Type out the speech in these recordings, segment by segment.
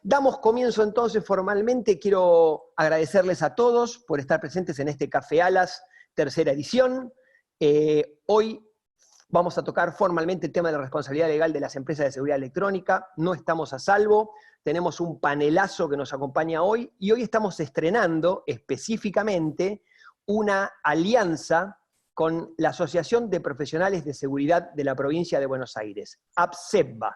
Damos comienzo entonces formalmente. Quiero agradecerles a todos por estar presentes en este Café Alas, tercera edición. Hoy vamos a tocar formalmente el tema de la responsabilidad legal de las empresas de seguridad electrónica. No estamos a salvo. Tenemos un panelazo que nos acompaña hoy y hoy estamos estrenando específicamente una alianza con la Asociación de Profesionales de Seguridad de la Provincia de Buenos Aires, APSEBA.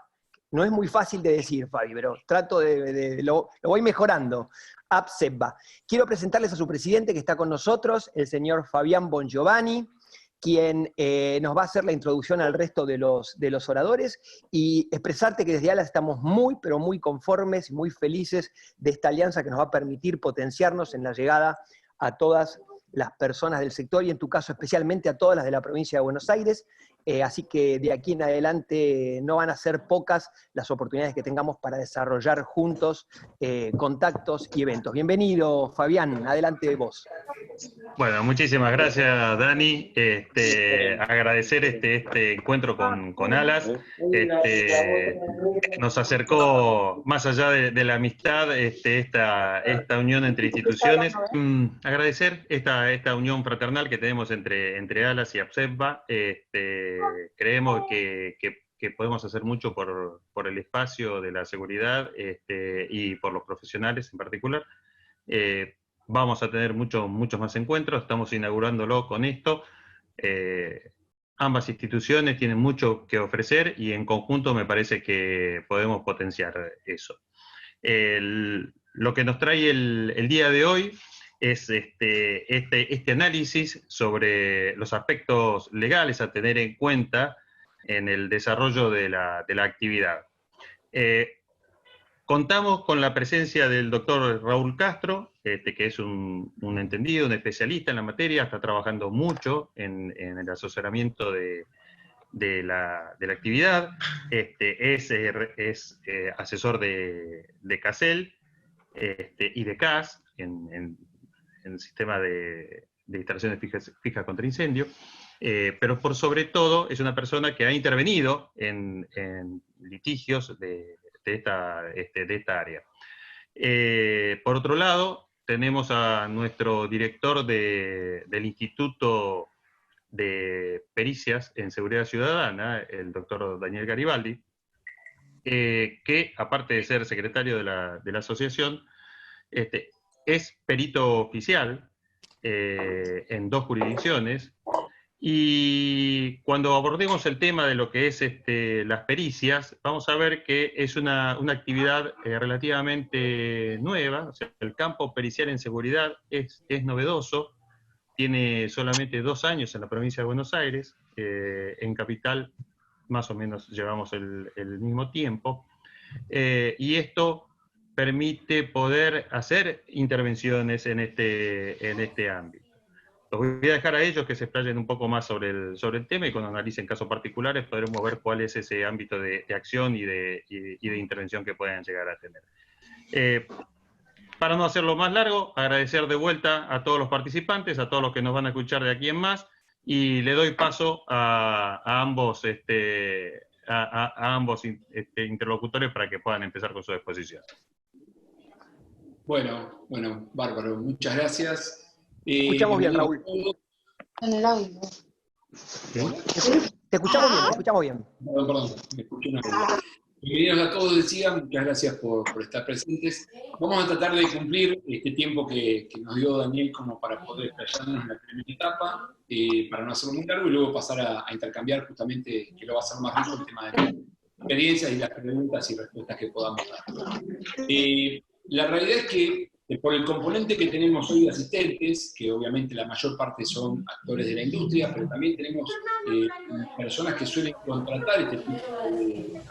No es muy fácil de decir, Fabi, pero trato lo voy mejorando. APSEBA. Quiero presentarles a su presidente que está con nosotros, el señor Fabián Bongiovanni, quien nos va a hacer la introducción al resto de los oradores, y expresarte que desde ALAS estamos muy, pero muy conformes y muy felices de esta alianza que nos va a permitir potenciarnos en la llegada a todas las personas del sector, y en tu caso especialmente a todas las de la provincia de Buenos Aires. Así que de aquí en adelante no van a ser pocas las oportunidades que tengamos para desarrollar juntos contactos y eventos. Bienvenido, Fabián, adelante vos. Bueno, muchísimas gracias, Dani. Agradecer este encuentro con Alas. Nos acercó, más allá de la amistad, esta unión entre instituciones. Agradecer esta unión fraternal que tenemos entre Alas y APSEBA. Creemos que podemos hacer mucho por el espacio de la seguridad y por los profesionales en particular. Vamos a tener muchos más encuentros, estamos inaugurándolo con esto. Ambas instituciones tienen mucho que ofrecer y en conjunto me parece que podemos potenciar eso. Lo que nos trae el día de hoy es este análisis sobre los aspectos legales a tener en cuenta en el desarrollo de la actividad. Contamos con la presencia del doctor Raúl Castro, que es un entendido, un especialista en la materia, está trabajando mucho en el asesoramiento de la actividad, es asesor de CASEL y de CAS en el sistema de instalaciones fijas contra incendio, pero por sobre todo es una persona que ha intervenido en litigios de esta área. Por otro lado, tenemos a nuestro director del Instituto de Pericias en Seguridad Ciudadana, el doctor Daniel Garibaldi, que aparte de ser secretario de la asociación, es perito oficial en 2 jurisdicciones. Y cuando abordemos el tema de lo que es las pericias, vamos a ver que es una actividad relativamente nueva. O sea, el campo pericial en seguridad es novedoso, tiene solamente 2 años en la provincia de Buenos Aires, en Capital más o menos llevamos el mismo tiempo, y esto permite poder hacer intervenciones en este ámbito. Los voy a dejar a ellos que se explayen un poco más sobre el tema, y cuando analicen casos particulares podremos ver cuál es ese ámbito de acción y de intervención que puedan llegar a tener. Para no hacerlo más largo, agradecer de vuelta a todos los participantes, a todos los que nos van a escuchar de aquí en más, y le doy paso a ambos interlocutores para que puedan empezar con su exposición. Bueno, bárbaro, muchas gracias. Escuchamos bien, Raúl. En el audio. Te escuchamos bien. Perdón, me escuché una cosa. Bienvenidos a todos, decía, muchas gracias por estar presentes. Vamos a tratar de cumplir este tiempo que nos dio Daniel como para poder explayarnos en la primera etapa, para no hacerlo muy largo, y luego pasar a intercambiar justamente, que lo va a hacer más rico el tema de las experiencias y las preguntas y respuestas que podamos dar. La realidad es que por el componente que tenemos hoy de asistentes, que obviamente la mayor parte son actores de la industria, pero también tenemos personas que suelen contratar este tipo de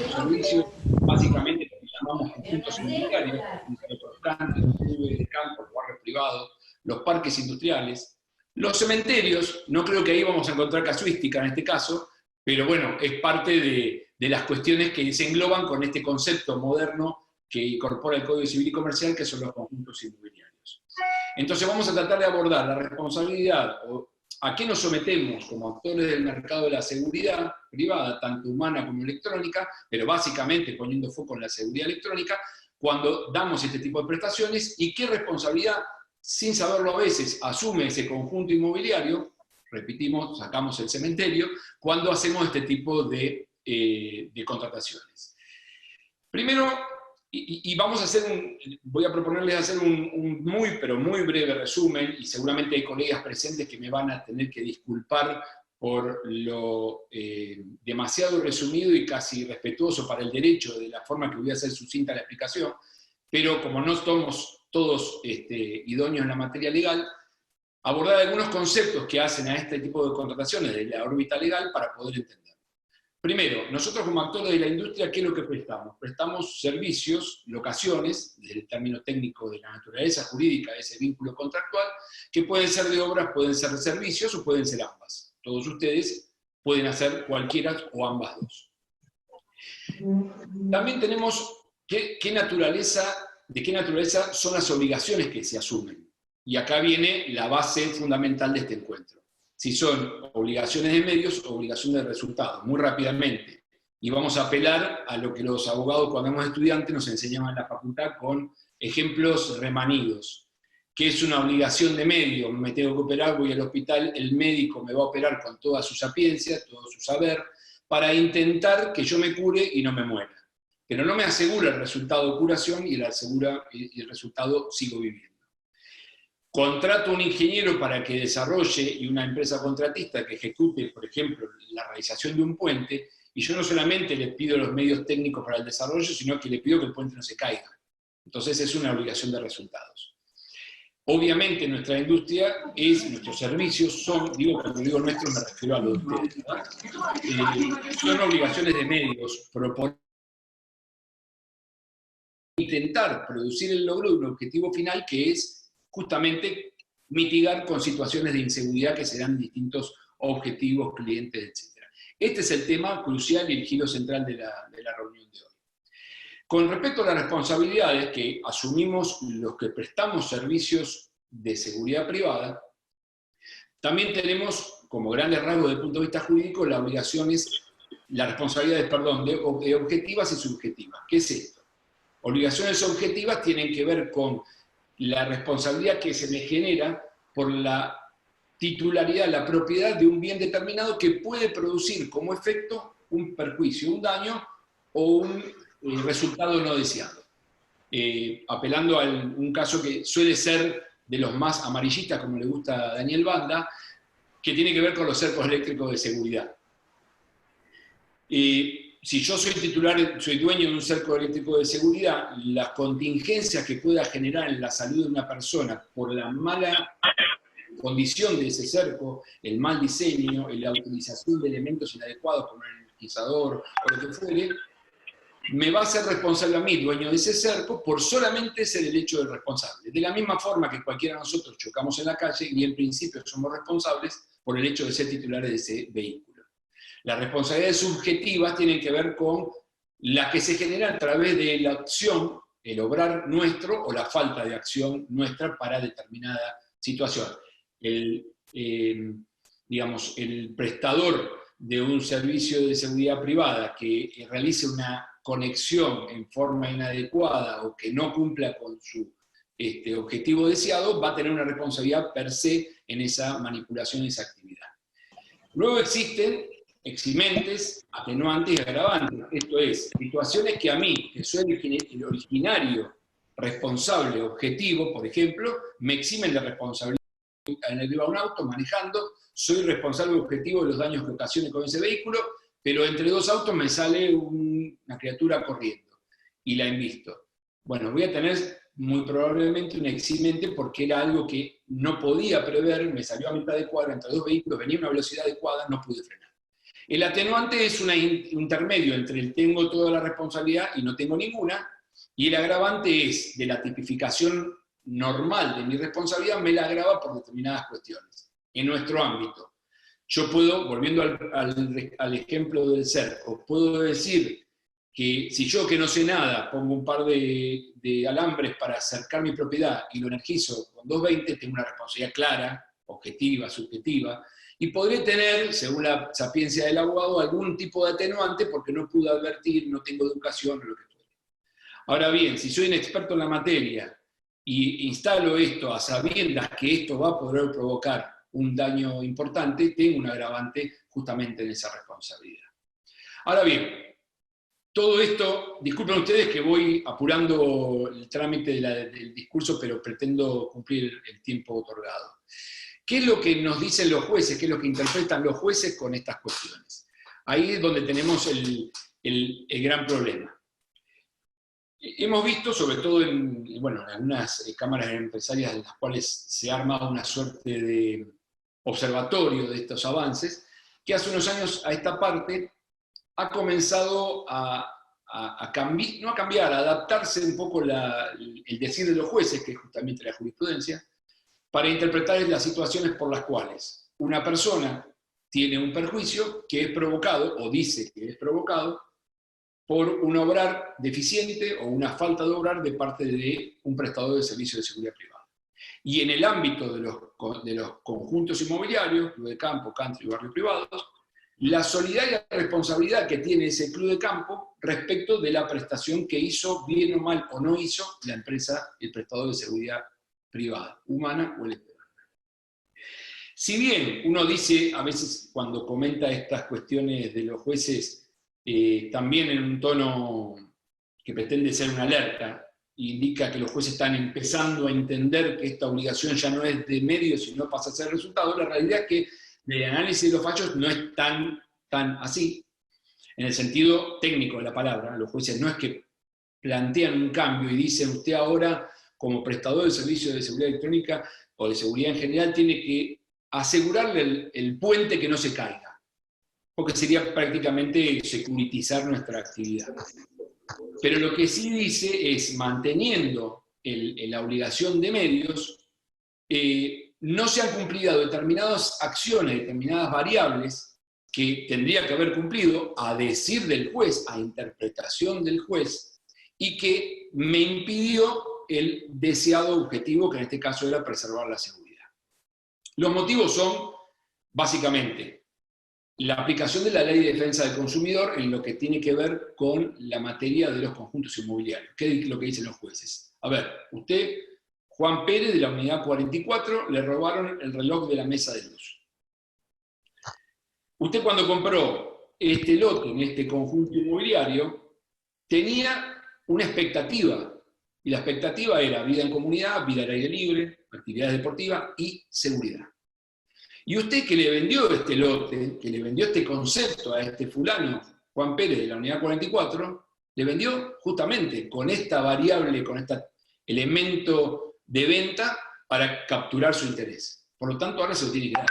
servicios, básicamente lo que llamamos conjuntos inmobiliarios, los cantos, los clubes de campo, los barrios privados, los parques industriales, los cementerios. No creo que ahí vamos a encontrar casuística en este caso, pero bueno, es parte de las cuestiones que se engloban con este concepto moderno que incorpora el Código Civil y Comercial, que son los conjuntos inmobiliarios. Entonces vamos a tratar de abordar la responsabilidad ¿A qué nos sometemos como actores del mercado de la seguridad privada, tanto humana como electrónica, pero básicamente poniendo foco en la seguridad electrónica, cuando damos este tipo de prestaciones? ¿Y qué responsabilidad, sin saberlo a veces, asume ese conjunto inmobiliario? Repetimos, sacamos el cementerio, cuando hacemos este tipo de contrataciones. Primero, vamos a hacer voy a proponerles hacer un muy, pero muy breve resumen, y seguramente hay colegas presentes que me van a tener que disculpar por lo demasiado resumido y casi respetuoso para el derecho de la forma que voy a hacer sucinta la explicación, pero como no somos todos idóneos en la materia legal, abordar algunos conceptos que hacen a este tipo de contrataciones de la órbita legal para poder entender. Primero, nosotros como actores de la industria, ¿qué es lo que prestamos? Prestamos servicios, locaciones, desde el término técnico de la naturaleza jurídica de ese vínculo contractual, que pueden ser de obras, pueden ser de servicios o pueden ser ambas. Todos ustedes pueden hacer cualquiera o ambas dos. También tenemos de qué naturaleza son las obligaciones que se asumen. Y acá viene la base fundamental de este encuentro. Si son obligaciones de medios o obligaciones de resultados, muy rápidamente. Y vamos a apelar a lo que los abogados cuando éramos estudiantes nos enseñaban en la facultad con ejemplos remanidos. ¿Qué es una obligación de medio? Me tengo que operar, voy al hospital, el médico me va a operar con toda su sapiencia, todo su saber, para intentar que yo me cure y no me muera. Pero no me asegura el resultado de curación y el resultado sigo viviendo. Contrato a un ingeniero para que desarrolle y una empresa contratista que ejecute, por ejemplo, la realización de un puente, y yo no solamente le pido los medios técnicos para el desarrollo, sino que le pido que el puente no se caiga. Entonces es una obligación de resultados. Obviamente nuestra industria nuestros servicios son, cuando digo nuestro me refiero a los de ustedes, ¿verdad? Son obligaciones de medios, intentar producir el logro de un objetivo final que es justamente mitigar con situaciones de inseguridad que serán distintos objetivos, clientes, etc. Este es el tema crucial y el giro central de la reunión de hoy. Con respecto a las responsabilidades que asumimos los que prestamos servicios de seguridad privada, también tenemos, como grandes rasgos desde el punto de vista jurídico, las responsabilidades, de objetivas y subjetivas. ¿Qué es esto? Obligaciones objetivas tienen que ver con la responsabilidad que se me genera por la titularidad, la propiedad de un bien determinado que puede producir como efecto un perjuicio, un daño o un resultado no deseado. Apelando a un caso que suele ser de los más amarillistas, como le gusta a Daniel Banda, que tiene que ver con los cercos eléctricos de seguridad. Si yo soy dueño de un cerco eléctrico de seguridad, las contingencias que pueda generar en la salud de una persona por la mala condición de ese cerco, el mal diseño, la utilización de elementos inadecuados como el energizador o lo que fuere, me va a hacer responsable a mí, dueño de ese cerco, por solamente ser el hecho del responsable. De la misma forma que cualquiera de nosotros chocamos en la calle y en principio somos responsables por el hecho de ser titulares de ese vehículo. Las responsabilidades subjetivas tienen que ver con las que se generan a través de la acción, el obrar nuestro o la falta de acción nuestra para determinada situación. El prestador de un servicio de seguridad privada que realice una conexión en forma inadecuada o que no cumpla con su objetivo deseado, va a tener una responsabilidad per se en esa manipulación, en esa actividad. Luego existen eximentes, atenuantes y agravantes. Esto es, situaciones que a mí, que soy el originario responsable objetivo, por ejemplo, me eximen de responsabilidad. En el a un auto manejando, soy responsable objetivo de los daños que ocasione con ese vehículo, pero entre dos autos me sale una criatura corriendo y la invisto. Bueno, voy a tener muy probablemente un eximente porque era algo que no podía prever, me salió a mitad de cuadra entre dos vehículos, venía a una velocidad adecuada, no pude frenar. El atenuante es un intermedio entre el tengo toda la responsabilidad y no tengo ninguna, y el agravante es de la tipificación normal de mi responsabilidad, me la agrava por determinadas cuestiones. En nuestro ámbito, yo puedo, volviendo al ejemplo del cerco, puedo decir que si yo que no sé nada pongo un par de alambres para cercar mi propiedad y lo energizo con 220, tengo una responsabilidad clara, objetiva, subjetiva, Y podré tener, según la sapiencia del abogado, algún tipo de atenuante porque no pude advertir, no tengo educación o lo que fuera. Ahora bien, si soy un experto en la materia y instalo esto a sabiendas que esto va a poder provocar un daño importante, tengo un agravante justamente en esa responsabilidad. Ahora bien, todo esto, disculpen ustedes que voy apurando el trámite del discurso, pero pretendo cumplir el tiempo otorgado. ¿Qué es lo que nos dicen los jueces? ¿Qué es lo que interpretan los jueces con estas cuestiones? Ahí es donde tenemos el gran problema. Hemos visto, sobre todo en algunas cámaras empresarias en las cuales se ha armado una suerte de observatorio de estos avances, que hace unos años a esta parte ha comenzado a cambiar, no a cambiar, a adaptarse un poco el decir de los jueces, que es justamente la jurisprudencia, para interpretar las situaciones por las cuales una persona tiene un perjuicio que es provocado, o dice que es provocado, por un obrar deficiente o una falta de obrar de parte de un prestador de servicio de seguridad privada. Y en el ámbito de los conjuntos inmobiliarios, club de campo, country y barrios privados, la solidaria responsabilidad que tiene ese club de campo respecto de la prestación que hizo, bien o mal o no hizo, la empresa, el prestador de seguridad privada, humana o electoral. Si bien uno dice, a veces cuando comenta estas cuestiones de los jueces, también en un tono que pretende ser una alerta, indica que los jueces están empezando a entender que esta obligación ya no es de medios, sino pasa a ser resultado, la realidad es que el análisis de los fallos no es tan así, en el sentido técnico de la palabra. Los jueces no es que plantean un cambio y dicen, usted ahora, como prestador de servicios de seguridad electrónica o de seguridad en general, tiene que asegurarle el puente que no se caiga, porque sería prácticamente securitizar nuestra actividad. Pero lo que sí dice es, manteniendo la obligación de medios, no se han cumplido determinadas acciones, determinadas variables que tendría que haber cumplido a decir del juez, a interpretación del juez, y que me impidió el deseado objetivo, que en este caso era preservar la seguridad. Los motivos son, básicamente, la aplicación de la Ley de Defensa del Consumidor en lo que tiene que ver con la materia de los conjuntos inmobiliarios. ¿Qué es lo que dicen los jueces? A ver, usted, Juan Pérez, de la unidad 44, le robaron el reloj de la mesa de luz. Usted cuando compró este lote en este conjunto inmobiliario, tenía una expectativa, y la expectativa era vida en comunidad, vida al aire libre, actividades deportivas y seguridad. Y usted que le vendió este lote, que le vendió este concepto a este fulano, Juan Pérez de la unidad 44, le vendió justamente con esta variable, con este elemento de venta para capturar su interés. Por lo tanto, ahora se lo tiene que dar.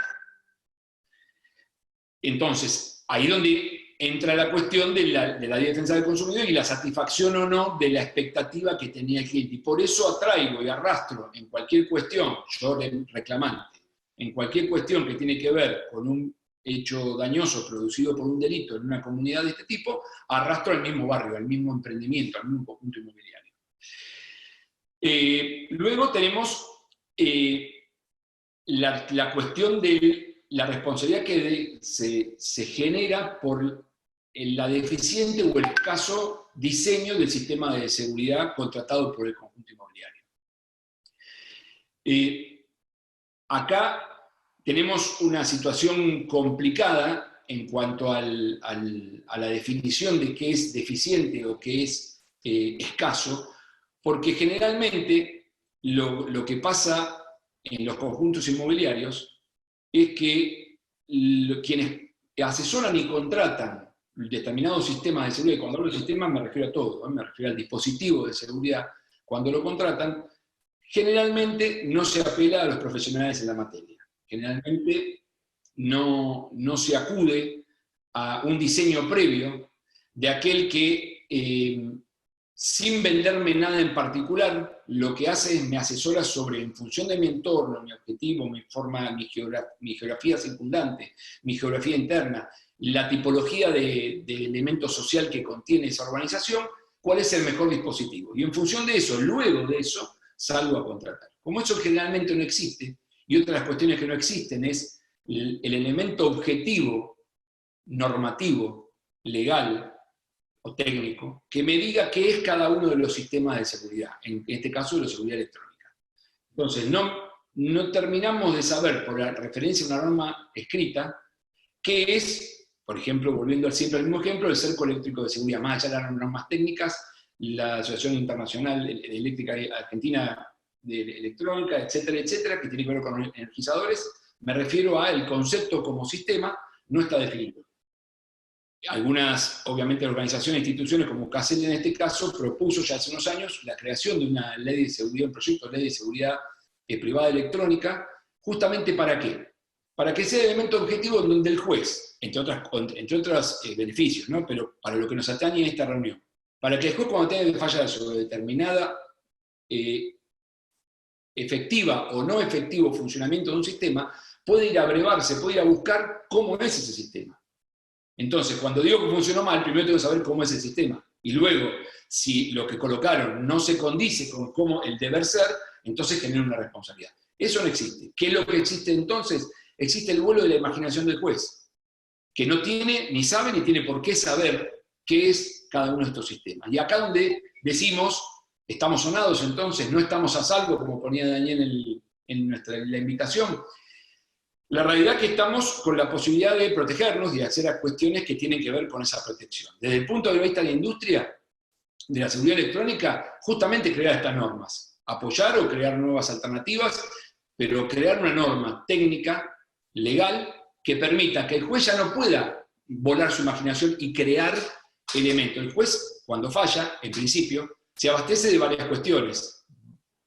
Entonces, ahí es donde entra la cuestión de la defensa del consumidor y la satisfacción o no de la expectativa que tenía el cliente. Y por eso atraigo y arrastro en cualquier cuestión, yo reclamante, en cualquier cuestión que tiene que ver con un hecho dañoso producido por un delito en una comunidad de este tipo, arrastro al mismo barrio, al mismo emprendimiento, al mismo conjunto inmobiliario. Luego tenemos la cuestión de la responsabilidad que se genera por la deficiente o el escaso diseño del sistema de seguridad contratado por el conjunto inmobiliario. Acá tenemos una situación complicada en cuanto a la definición de qué es deficiente o qué es escaso, porque generalmente lo que pasa en los conjuntos inmobiliarios es que quienes asesoran y contratan determinados sistemas de seguridad, y cuando hablo de sistemas me refiero a todo, me refiero al dispositivo de seguridad, cuando lo contratan, generalmente no se apela a los profesionales en la materia. Generalmente no se acude a un diseño previo de aquel que, sin venderme nada en particular, lo que hace es me asesora sobre, en función de mi entorno, mi objetivo, mi geografía circundante, mi geografía interna, la tipología de elemento social que contiene esa organización, cuál es el mejor dispositivo. Y en función de eso, luego de eso, salgo a contratar. Como eso generalmente no existe, y otra de las cuestiones que no existen es el elemento objetivo, normativo, legal o técnico, que me diga qué es cada uno de los sistemas de seguridad, en este caso de la seguridad electrónica. Entonces, no terminamos de saber, por la referencia a una norma escrita, qué es, por ejemplo, volviendo siempre al mismo ejemplo, el cerco eléctrico de seguridad, más allá de las normas técnicas, la Asociación Internacional Eléctrica Argentina de Electrónica, etcétera, etcétera, que tiene que ver con los energizadores, me refiero a el concepto como sistema, no está definido. Algunas, obviamente, organizaciones e instituciones, como CACEL en este caso, propuso ya hace unos años la creación de una ley de seguridad, un proyecto de ley de seguridad privada electrónica, justamente ¿para qué? Para que sea elemento objetivo donde el juez, entre otros beneficios, ¿no? Pero para lo que nos atañe en esta reunión, para que el juez cuando tenga que fallar sobre determinada efectiva o no efectivo funcionamiento de un sistema, puede ir a brevarse, puede ir a buscar cómo es ese sistema. Entonces, cuando digo que funcionó mal, primero tengo que saber cómo es el sistema. Y luego, si lo que colocaron no se condice con cómo el deber ser, entonces genera una responsabilidad. Eso no existe. ¿Qué es lo que existe entonces? Existe el vuelo de la imaginación del juez, que no tiene, ni sabe, ni tiene por qué saber qué es cada uno de estos sistemas. Y acá donde decimos, estamos sonados entonces, no estamos a salvo, como ponía Daniel en la invitación. La realidad es que estamos con la posibilidad de protegernos y de hacer cuestiones que tienen que ver con esa protección. Desde el punto de vista de la industria, de la seguridad electrónica, justamente crear estas normas. Apoyar o crear nuevas alternativas, pero crear una norma técnica, legal, que permita que el juez ya no pueda volar su imaginación y crear elementos. El juez, cuando falla, en principio, se abastece de varias cuestiones.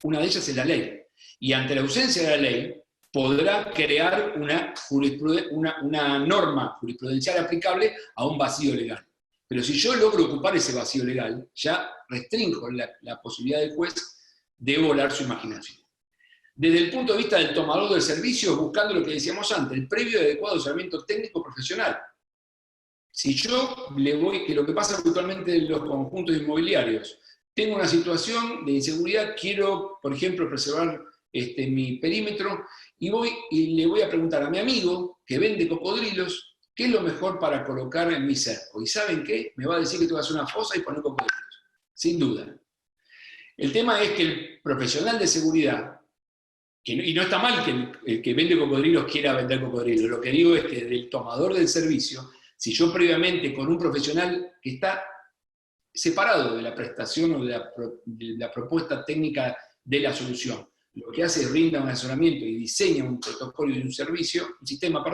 Una de ellas es la ley. Y ante la ausencia de la ley, podrá crear una norma jurisprudencial aplicable a un vacío legal. Pero si yo logro ocupar ese vacío legal, ya restringo la posibilidad del juez de volar su imaginación. Desde el punto de vista del tomador del servicio, buscando lo que decíamos antes, el previo y adecuado asesoramiento técnico profesional. Si yo que lo que pasa habitualmente en los conjuntos inmobiliarios, tengo una situación de inseguridad, quiero, por ejemplo, preservar mi perímetro, y le voy a preguntar a mi amigo que vende cocodrilos, ¿qué es lo mejor para colocar en mi cerco? ¿Y saben qué? Me va a decir que tengo que hacer una fosa y poner cocodrilos, sin duda. El tema es que el profesional de seguridad, y no está mal que el que vende cocodrilos quiera vender cocodrilos, lo que digo es que del tomador del servicio, si yo previamente con un profesional que está separado de la prestación o de la propuesta técnica de la solución, lo que hace es brinda un asesoramiento y diseña un protocolo y un sistema,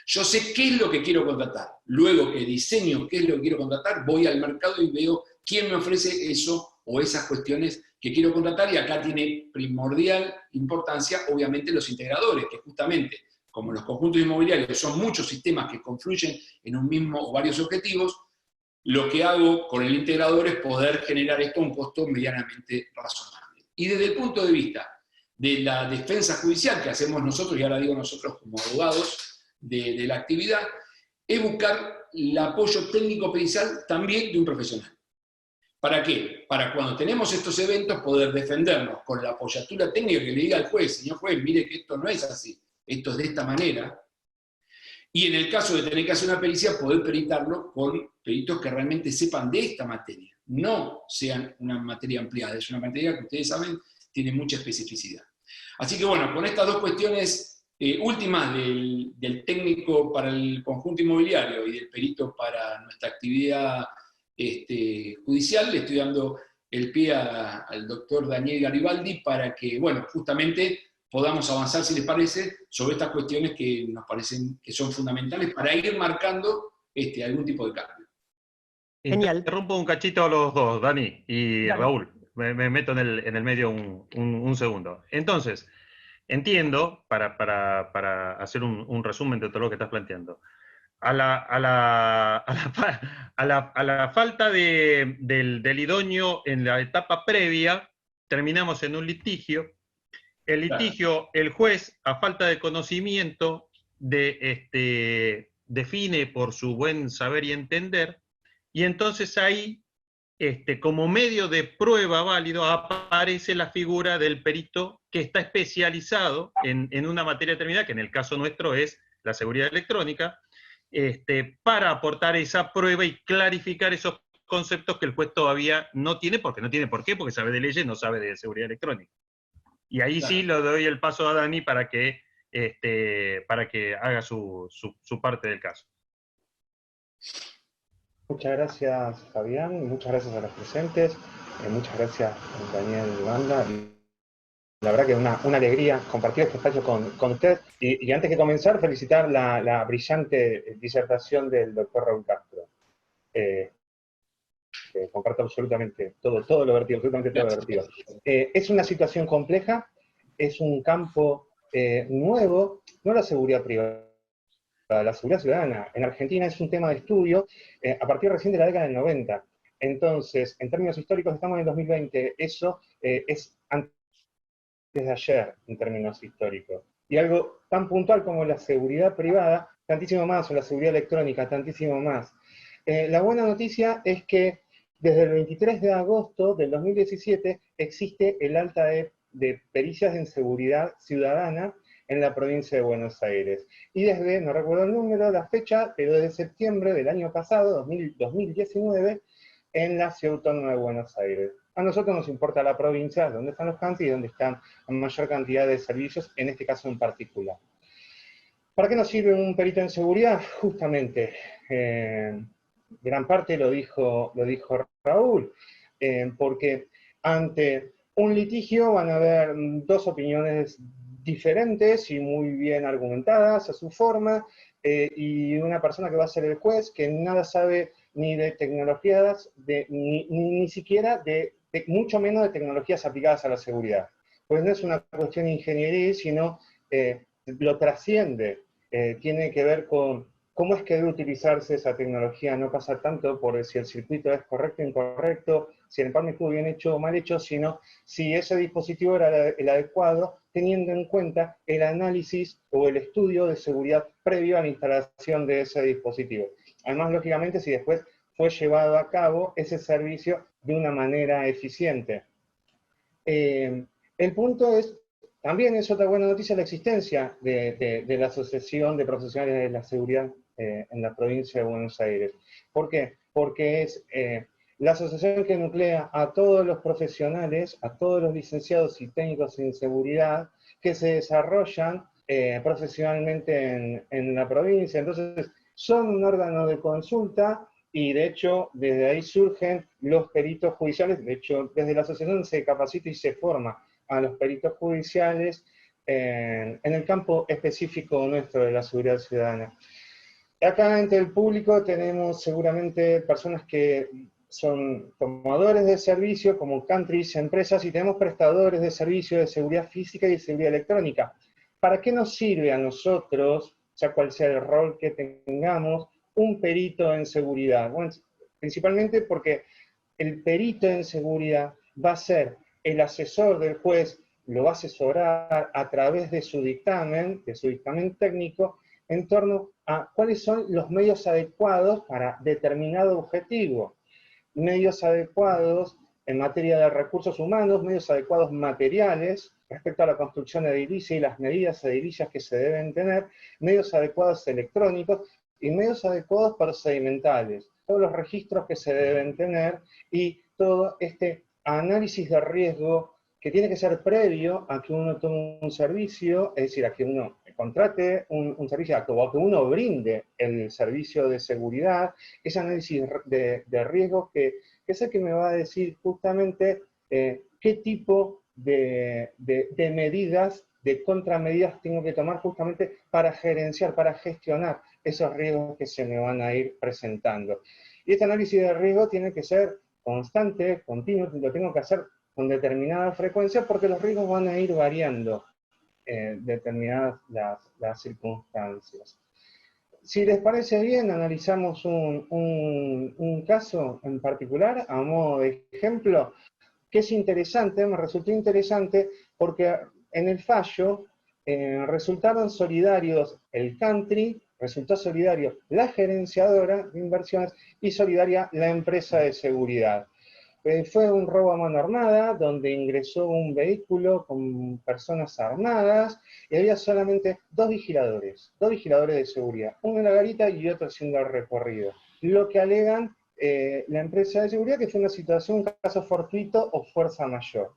yo sé qué es lo que quiero contratar. Luego que diseño qué es lo que quiero contratar, voy al mercado y veo quién me ofrece eso o esas cuestiones que quiero contratar, y acá tiene primordial importancia, obviamente, los integradores, que justamente, como los conjuntos inmobiliarios son muchos sistemas que confluyen en un mismo o varios objetivos, lo que hago con el integrador es poder generar esto a un costo medianamente razonable. Y desde el punto de vista de la defensa judicial que hacemos nosotros, y ahora digo nosotros como abogados de la actividad, es buscar el apoyo técnico pericial también de un profesional. ¿Para qué? Para cuando tenemos estos eventos poder defendernos con la apoyatura técnica que le diga al juez, señor juez, mire que esto no es así, esto es de esta manera. Y en el caso de tener que hacer una pericia, poder peritarlo con peritos que realmente sepan de esta materia. No sean una materia ampliada, es una materia que ustedes saben tiene mucha especificidad. Así que bueno, con estas dos cuestiones últimas del técnico para el conjunto inmobiliario y del perito para nuestra actividad judicial, le estoy dando el pie al doctor Daniel Garibaldi para que, bueno, justamente podamos avanzar, si les parece, sobre estas cuestiones que nos parecen que son fundamentales para ir marcando algún tipo de cambio. Genial. Interrumpo un cachito a los dos, Dani y Dale. Raúl. Me meto en el medio un segundo. Entonces, entiendo, para hacer un resumen de todo lo que estás planteando, a la falta del idóneo en la etapa previa, terminamos en un litigio. El litigio, el juez, a falta de conocimiento, define por su buen saber y entender, y entonces ahí como medio de prueba válido aparece la figura del perito que está especializado en una materia determinada, que en el caso nuestro es la seguridad electrónica, para aportar esa prueba y clarificar esos conceptos que el juez todavía no tiene, porque no tiene por qué, porque sabe de leyes, no sabe de seguridad electrónica. Y ahí Claro. sí le doy el paso a Dani para que haga su parte del caso. Muchas gracias, Fabián, muchas gracias a los presentes, muchas gracias, Daniel Banda. La verdad que es una alegría compartir este espacio con ustedes. Y antes de comenzar, felicitar la brillante disertación del doctor Raúl Castro. Comparto absolutamente todo lo vertido, absolutamente todo lo vertido. Es una situación compleja, es un campo nuevo, no la seguridad privada, la seguridad ciudadana. En Argentina es un tema de estudio a partir recién de la década del 90. Entonces, en términos históricos, estamos en el 2020. Eso es antes de ayer, en términos históricos. Y algo tan puntual como la seguridad privada, tantísimo más, o la seguridad electrónica, tantísimo más. La buena noticia es que desde el 23 de agosto del 2017 existe el alta de pericias en seguridad ciudadana en la provincia de Buenos Aires. Y desde, no recuerdo el número, la fecha, pero desde septiembre del año pasado, 2019, en la Ciudad Autónoma de Buenos Aires. A nosotros nos importa la provincia, donde están los country y donde están la mayor cantidad de servicios, en este caso en particular. ¿Para qué nos sirve un perito en seguridad? Justamente, gran parte lo dijo Raúl, porque ante un litigio van a haber dos opiniones diferentes y muy bien argumentadas a su forma, y una persona que va a ser el juez que nada sabe ni de tecnologías, ni siquiera mucho menos de tecnologías aplicadas a la seguridad. Pues no es una cuestión ingenieril, sino lo trasciende, tiene que ver con cómo es que debe utilizarse esa tecnología. No pasa tanto por si el circuito es correcto o incorrecto, si el empalme estuvo bien hecho o mal hecho, sino si ese dispositivo era el adecuado, teniendo en cuenta el análisis o el estudio de seguridad previo a la instalación de ese dispositivo. Además, lógicamente, si después fue llevado a cabo ese servicio de una manera eficiente. El punto es, también es otra buena noticia, la existencia de la Asociación de Profesionales de la Seguridad en la provincia de Buenos Aires. ¿Por qué? Porque es la asociación que nuclea a todos los profesionales, a todos los licenciados y técnicos en seguridad que se desarrollan profesionalmente en la provincia. Entonces, son un órgano de consulta y de hecho desde ahí surgen los peritos judiciales. De hecho, desde la asociación se capacita y se forma a los peritos judiciales en el campo específico nuestro de la seguridad ciudadana. Acá entre el público tenemos seguramente personas que son tomadores de servicio, como countries, empresas, y tenemos prestadores de servicio de seguridad física y de seguridad electrónica. ¿Para qué nos sirve a nosotros, sea cual sea el rol que tengamos, un perito en seguridad? Bueno, principalmente porque el perito en seguridad va a ser el asesor del juez, lo va a asesorar a través de su dictamen técnico, en torno a cuáles son los medios adecuados para determinado objetivo. Medios adecuados en materia de recursos humanos, medios adecuados materiales, respecto a la construcción edilicia y las medidas edilicias que se deben tener, medios adecuados electrónicos y medios adecuados procedimentales, todos los registros que se deben tener y todo este análisis de riesgo que tiene que ser previo a que uno tome un servicio, es decir, a que uno contrate un servicio, o a que uno brinde el servicio de seguridad, ese análisis de riesgos que es el que me va a decir justamente qué tipo de medidas, de contramedidas tengo que tomar justamente para gerenciar, para gestionar esos riesgos que se me van a ir presentando. Y este análisis de riesgo tiene que ser constante, continuo, lo tengo que hacer con determinada frecuencia porque los riesgos van a ir variando determinadas las circunstancias. Si les parece bien, analizamos un caso en particular, a modo de ejemplo, que es interesante, me resultó interesante porque en el fallo resultaban solidarios el country, resultó solidario la gerenciadora de inversiones y solidaria la empresa de seguridad. fue un robo a mano armada, donde ingresó un vehículo con personas armadas, y había solamente dos vigiladores de seguridad, uno en la garita y otro haciendo el recorrido. Lo que alegan la empresa de seguridad que fue una situación, un caso fortuito o fuerza mayor.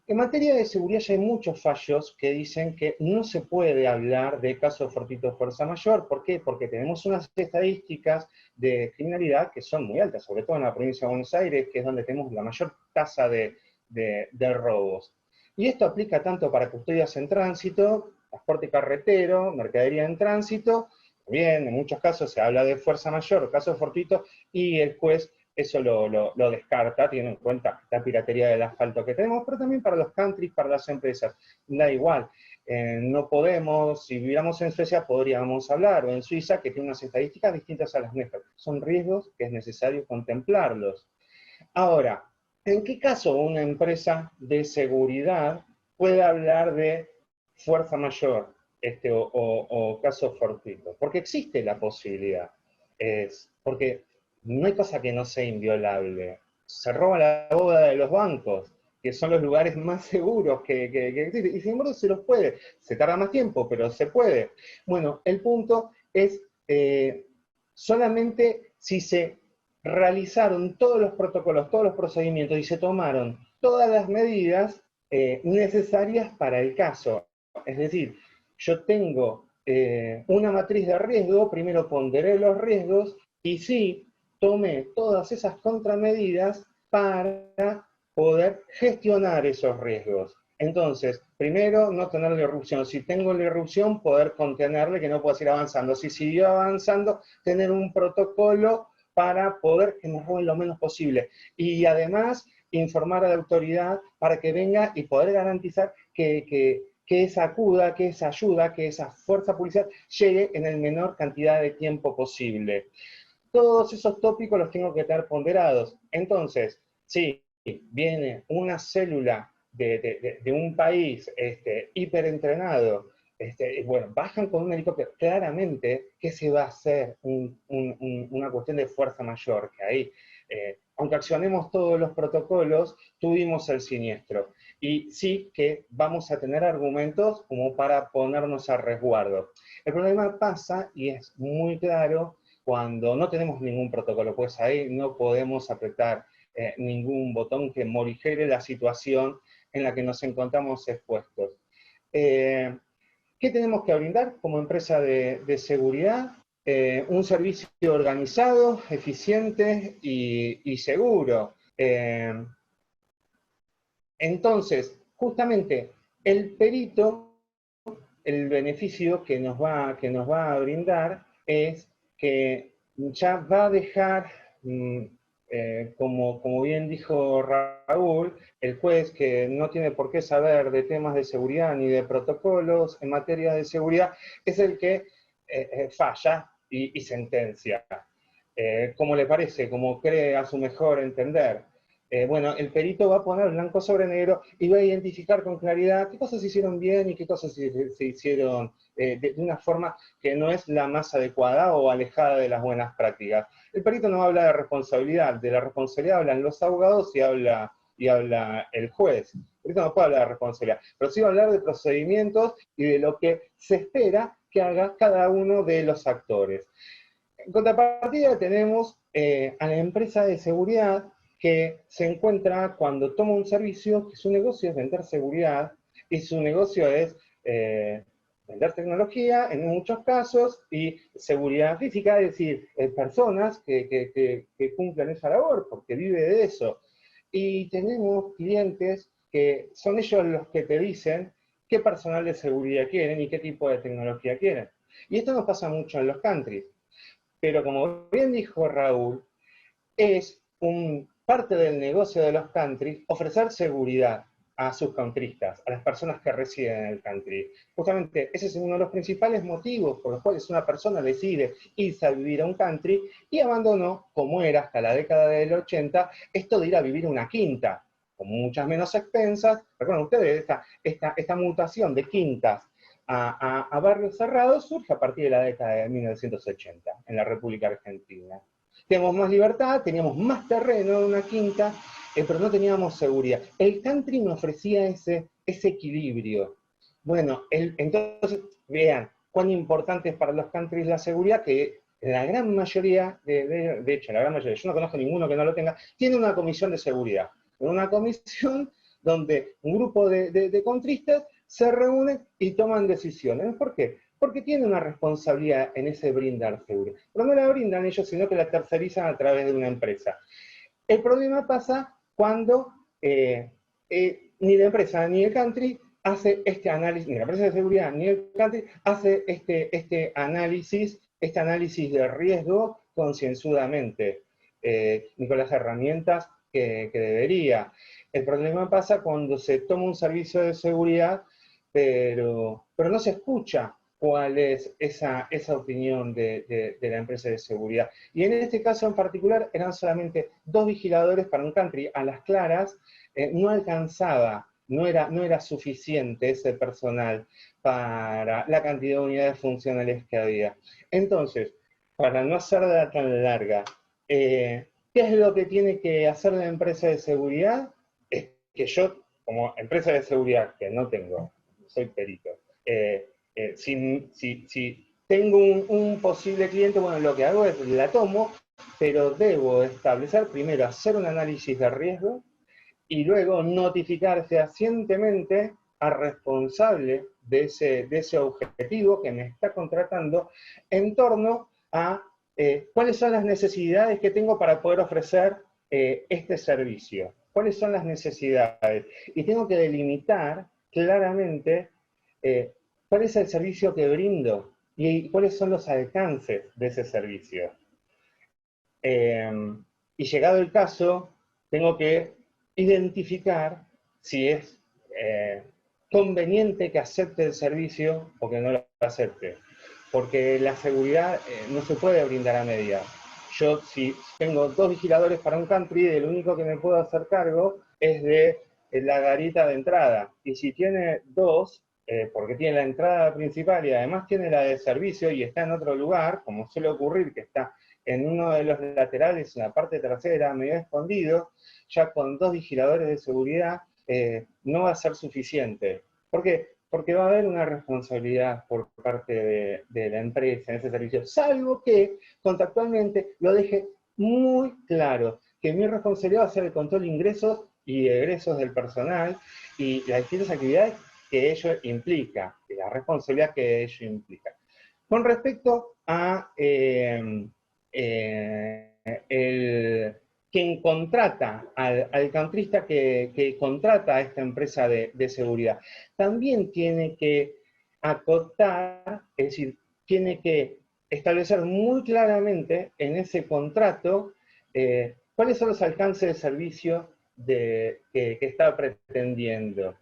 En materia de seguridad ya hay muchos fallos que dicen que no se puede hablar de caso fortuito o fuerza mayor. ¿Por qué? Porque tenemos unas estadísticas de criminalidad que son muy altas, sobre todo en la provincia de Buenos Aires, que es donde tenemos la mayor tasa de robos. Y esto aplica tanto para custodias en tránsito, transporte carretero, mercadería en tránsito. Bien, en muchos casos se habla de fuerza mayor, caso fortuito, y el juez eso lo descarta, tiene en cuenta la piratería del asfalto que tenemos, pero también para los countries, para las empresas. Da igual, no podemos, si viviéramos en Suecia podríamos hablar, o en Suiza, que tiene unas estadísticas distintas a las nuestras. Son riesgos que es necesario contemplarlos. Ahora, ¿en qué caso una empresa de seguridad puede hablar de fuerza mayor o caso fortuito? Porque existe la posibilidad. Porque no hay cosa que no sea inviolable. Se roba la boda de los bancos, que son los lugares más seguros que existen, y sin embargo se los puede. Se tarda más tiempo, pero se puede. Bueno, el punto es solamente si se realizaron todos los protocolos, todos los procedimientos y se tomaron todas las medidas necesarias para el caso. Es decir, yo tengo una matriz de riesgo, primero ponderé los riesgos y sí, tomé todas esas contramedidas para poder gestionar esos riesgos. Entonces, primero, no tener la irrupción. Si tengo la irrupción, poder contenerle, que no puedo seguir avanzando. Si siguió avanzando, tener un protocolo para poder que nos roben lo menos posible. Y además, informar a la autoridad para que venga y poder garantizar que esa acuda, que esa ayuda, que esa fuerza policial llegue en el menor cantidad de tiempo posible. Todos esos tópicos los tengo que tener ponderados. Entonces, si viene una célula de un país hiperentrenado, bueno, bajan con un helicóptero, claramente que se va a hacer una cuestión de fuerza mayor, que ahí, aunque accionemos todos los protocolos, tuvimos el siniestro. Y sí que vamos a tener argumentos como para ponernos a resguardo. El problema pasa, y es muy claro, cuando no tenemos ningún protocolo, pues ahí no podemos apretar ningún botón que morigere la situación en la que nos encontramos expuestos. ¿Qué tenemos que brindar como empresa de seguridad? Un servicio organizado, eficiente y seguro. Entonces, justamente, el perito, el beneficio que nos va a brindar es que ya va a dejar, como bien dijo Raúl, el juez que no tiene por qué saber de temas de seguridad ni de protocolos en materia de seguridad, es el que falla y sentencia. Como le parece, como cree a su mejor entender. Bueno, el perito va a poner blanco sobre negro y va a identificar con claridad qué cosas se hicieron bien y qué cosas se hicieron de una forma que no es la más adecuada o alejada de las buenas prácticas. El perito no habla de responsabilidad, de la responsabilidad hablan los abogados y habla el juez. El perito no puede hablar de responsabilidad, pero sí va a hablar de procedimientos y de lo que se espera que haga cada uno de los actores. En contrapartida tenemos a la empresa de seguridad que se encuentra cuando toma un servicio, que su negocio es vender seguridad, y su negocio es vender tecnología, en muchos casos, y seguridad física, es decir, personas que cumplan esa labor, porque vive de eso. Y tenemos clientes que son ellos los que te dicen qué personal de seguridad quieren y qué tipo de tecnología quieren. Y esto nos pasa mucho en los countries. Pero como bien dijo Raúl, es parte del negocio de los countries ofrecer seguridad a sus countristas, a las personas que residen en el country. Justamente ese es uno de los principales motivos por los cuales una persona decide irse a vivir a un country y abandonó, como era hasta la década del 80, esto de ir a vivir una quinta, con muchas menos expensas. Recuerden ustedes, esta mutación de quintas a barrios cerrados surge a partir de la década de 1980 en la República Argentina. Teníamos más libertad, teníamos más terreno en una quinta, pero no teníamos seguridad. El country me ofrecía ese equilibrio. Bueno, entonces, vean cuán importante es para los countries la seguridad, que la gran mayoría, de hecho, la gran mayoría, yo no conozco ninguno que no lo tenga, tiene una comisión de seguridad. Una comisión donde un grupo de contristas se reúnen y toman decisiones. ¿Por qué? Porque tienen una responsabilidad en ese brindar seguridad. Pero no la brindan ellos, sino que la tercerizan a través de una empresa. El problema pasa cuando ni la empresa ni el country hace este análisis, ni la empresa de seguridad ni el country hace este análisis de riesgo concienzudamente, ni con las herramientas que debería. El problema pasa cuando se toma un servicio de seguridad, pero no se escucha cuál es esa opinión de la empresa de seguridad. Y en este caso en particular eran solamente 2 vigiladores para un country a las claras, no alcanzaba, no era suficiente ese personal para la cantidad de unidades funcionales que había. Entonces, para no hacerla tan larga, ¿qué es lo que tiene que hacer la empresa de seguridad? Es que yo, como empresa de seguridad, que no tengo, soy perito, si tengo un posible cliente, bueno, lo que hago es la tomo, pero debo establecer, primero, hacer un análisis de riesgo y luego notificar fehacientemente al responsable de ese objetivo que me está contratando en torno a cuáles son las necesidades que tengo para poder ofrecer este servicio. ¿Cuáles son las necesidades? Y tengo que delimitar claramente cuál es el servicio que brindo y cuáles son los alcances de ese servicio. Y llegado el caso, tengo que identificar si es conveniente que acepte el servicio o que no lo acepte. Porque la seguridad no se puede brindar a medias. Yo, si tengo 2 vigiladores para un country, el único que me puedo hacer cargo es de la garita de entrada. Y si tiene 2, porque tiene la entrada principal y además tiene la de servicio y está en otro lugar, como suele ocurrir que está en uno de los laterales, en la parte trasera, medio escondido, ya con 2 vigiladores de seguridad no va a ser suficiente. ¿Por qué? Porque va a haber una responsabilidad por parte de la empresa en ese servicio, salvo que contractualmente lo deje muy claro, que mi responsabilidad va a ser el control de ingresos y egresos del personal y las distintas actividades que ello implica, y la responsabilidad que ello implica. Con respecto a quien contrata al countryista que contrata a esta empresa de seguridad, también tiene que acotar, es decir, tiene que establecer muy claramente en ese contrato cuáles son los alcances de servicio que está pretendiendo.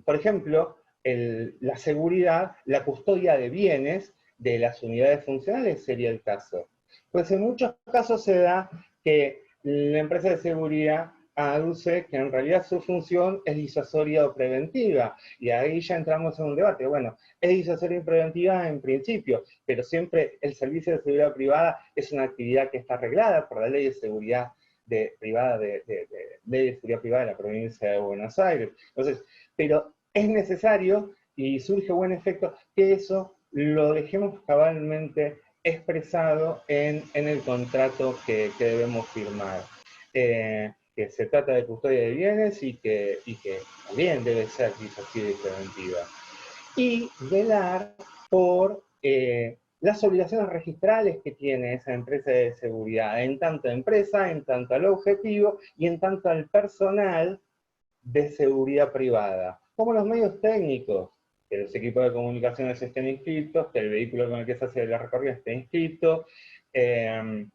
Por ejemplo, la seguridad, la custodia de bienes de las unidades funcionales sería el caso. Pues en muchos casos se da que la empresa de seguridad aduce que en realidad su función es disuasoria o preventiva, y ahí ya entramos en un debate. Bueno, es disuasoria y preventiva en principio, pero siempre el servicio de seguridad privada es una actividad que está arreglada por la ley de seguridad privada ley de seguridad privada de la provincia de Buenos Aires. Entonces, pero es necesario, y surge buen efecto, que eso lo dejemos cabalmente expresado en el contrato que debemos firmar. Que se trata de custodia de bienes y que también debe ser disuasiva y preventiva. Y velar por las obligaciones registrales que tiene esa empresa de seguridad, en tanto empresa, en tanto al objetivo y en tanto al personal de seguridad privada, como los medios técnicos, que los equipos de comunicaciones estén inscritos, que el vehículo con el que se hace la recorrida esté inscrito, que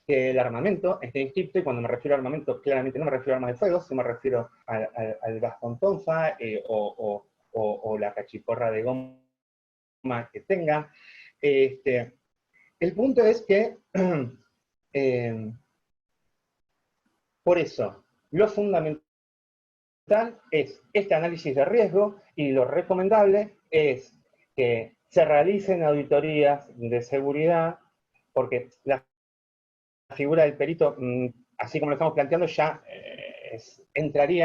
el armamento esté inscrito, y cuando me refiero a armamento, claramente no me refiero a armas de fuego, sino me refiero al bastón tonfa o la cachiporra de goma que tenga. El punto es que, por eso, lo fundamental es este análisis de riesgo, y lo recomendable es que se realicen auditorías de seguridad, porque la figura del perito así como lo estamos planteando, ya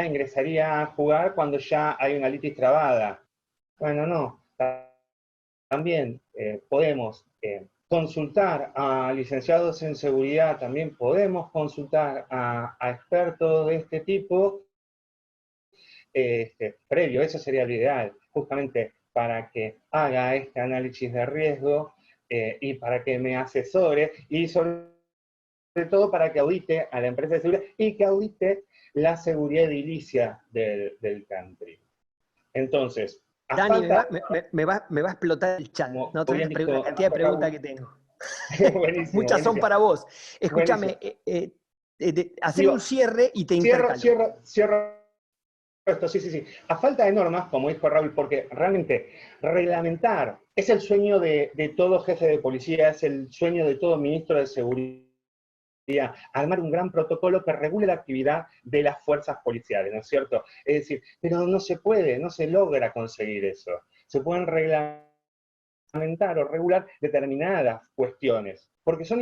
ingresaría a jugar cuando ya hay una litis trabada. Bueno, no. También podemos consultar a licenciados en seguridad, también podemos consultar a expertos de este tipo previo, eso sería lo ideal, justamente para que haga este análisis de riesgo y para que me asesore y sobre todo para que audite a la empresa de seguridad y que audite la seguridad edilicia del country. Entonces, Dani, me va a explotar el chat, ¿no? Toda la cantidad de preguntas que tengo. Buenísimo, Muchas son para vos. Escúchame, hacer un cierre y te intercalo. Cierro esto, sí. A falta de normas, como dijo Raúl, porque realmente reglamentar es el sueño de todo jefe de policía, es el sueño de todo ministro de seguridad, armar un gran protocolo que regule la actividad de las fuerzas policiales, ¿no es cierto? Es decir, pero no se puede, no se logra conseguir eso. Se pueden reglamentar o regular determinadas cuestiones, porque son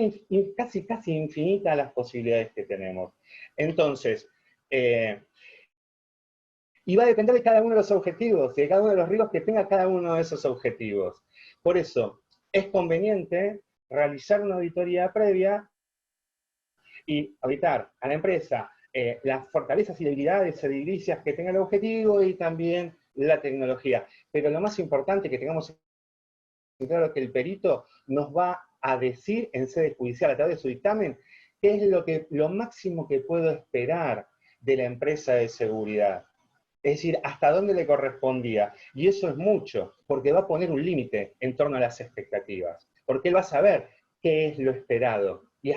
casi infinitas las posibilidades que tenemos. Entonces, y va a depender de cada uno de los objetivos, de cada uno de los riesgos que tenga cada uno de esos objetivos. Por eso, es conveniente realizar una auditoría previa y auditar a la empresa las fortalezas y debilidades edilicias que tenga el objetivo y también la tecnología. Pero lo más importante que tengamos claro que el perito nos va a decir en sede judicial a través de su dictamen qué es lo máximo que puedo esperar de la empresa de seguridad. Es decir, hasta dónde le correspondía. Y eso es mucho, porque va a poner un límite en torno a las expectativas. Porque él va a saber qué es lo esperado y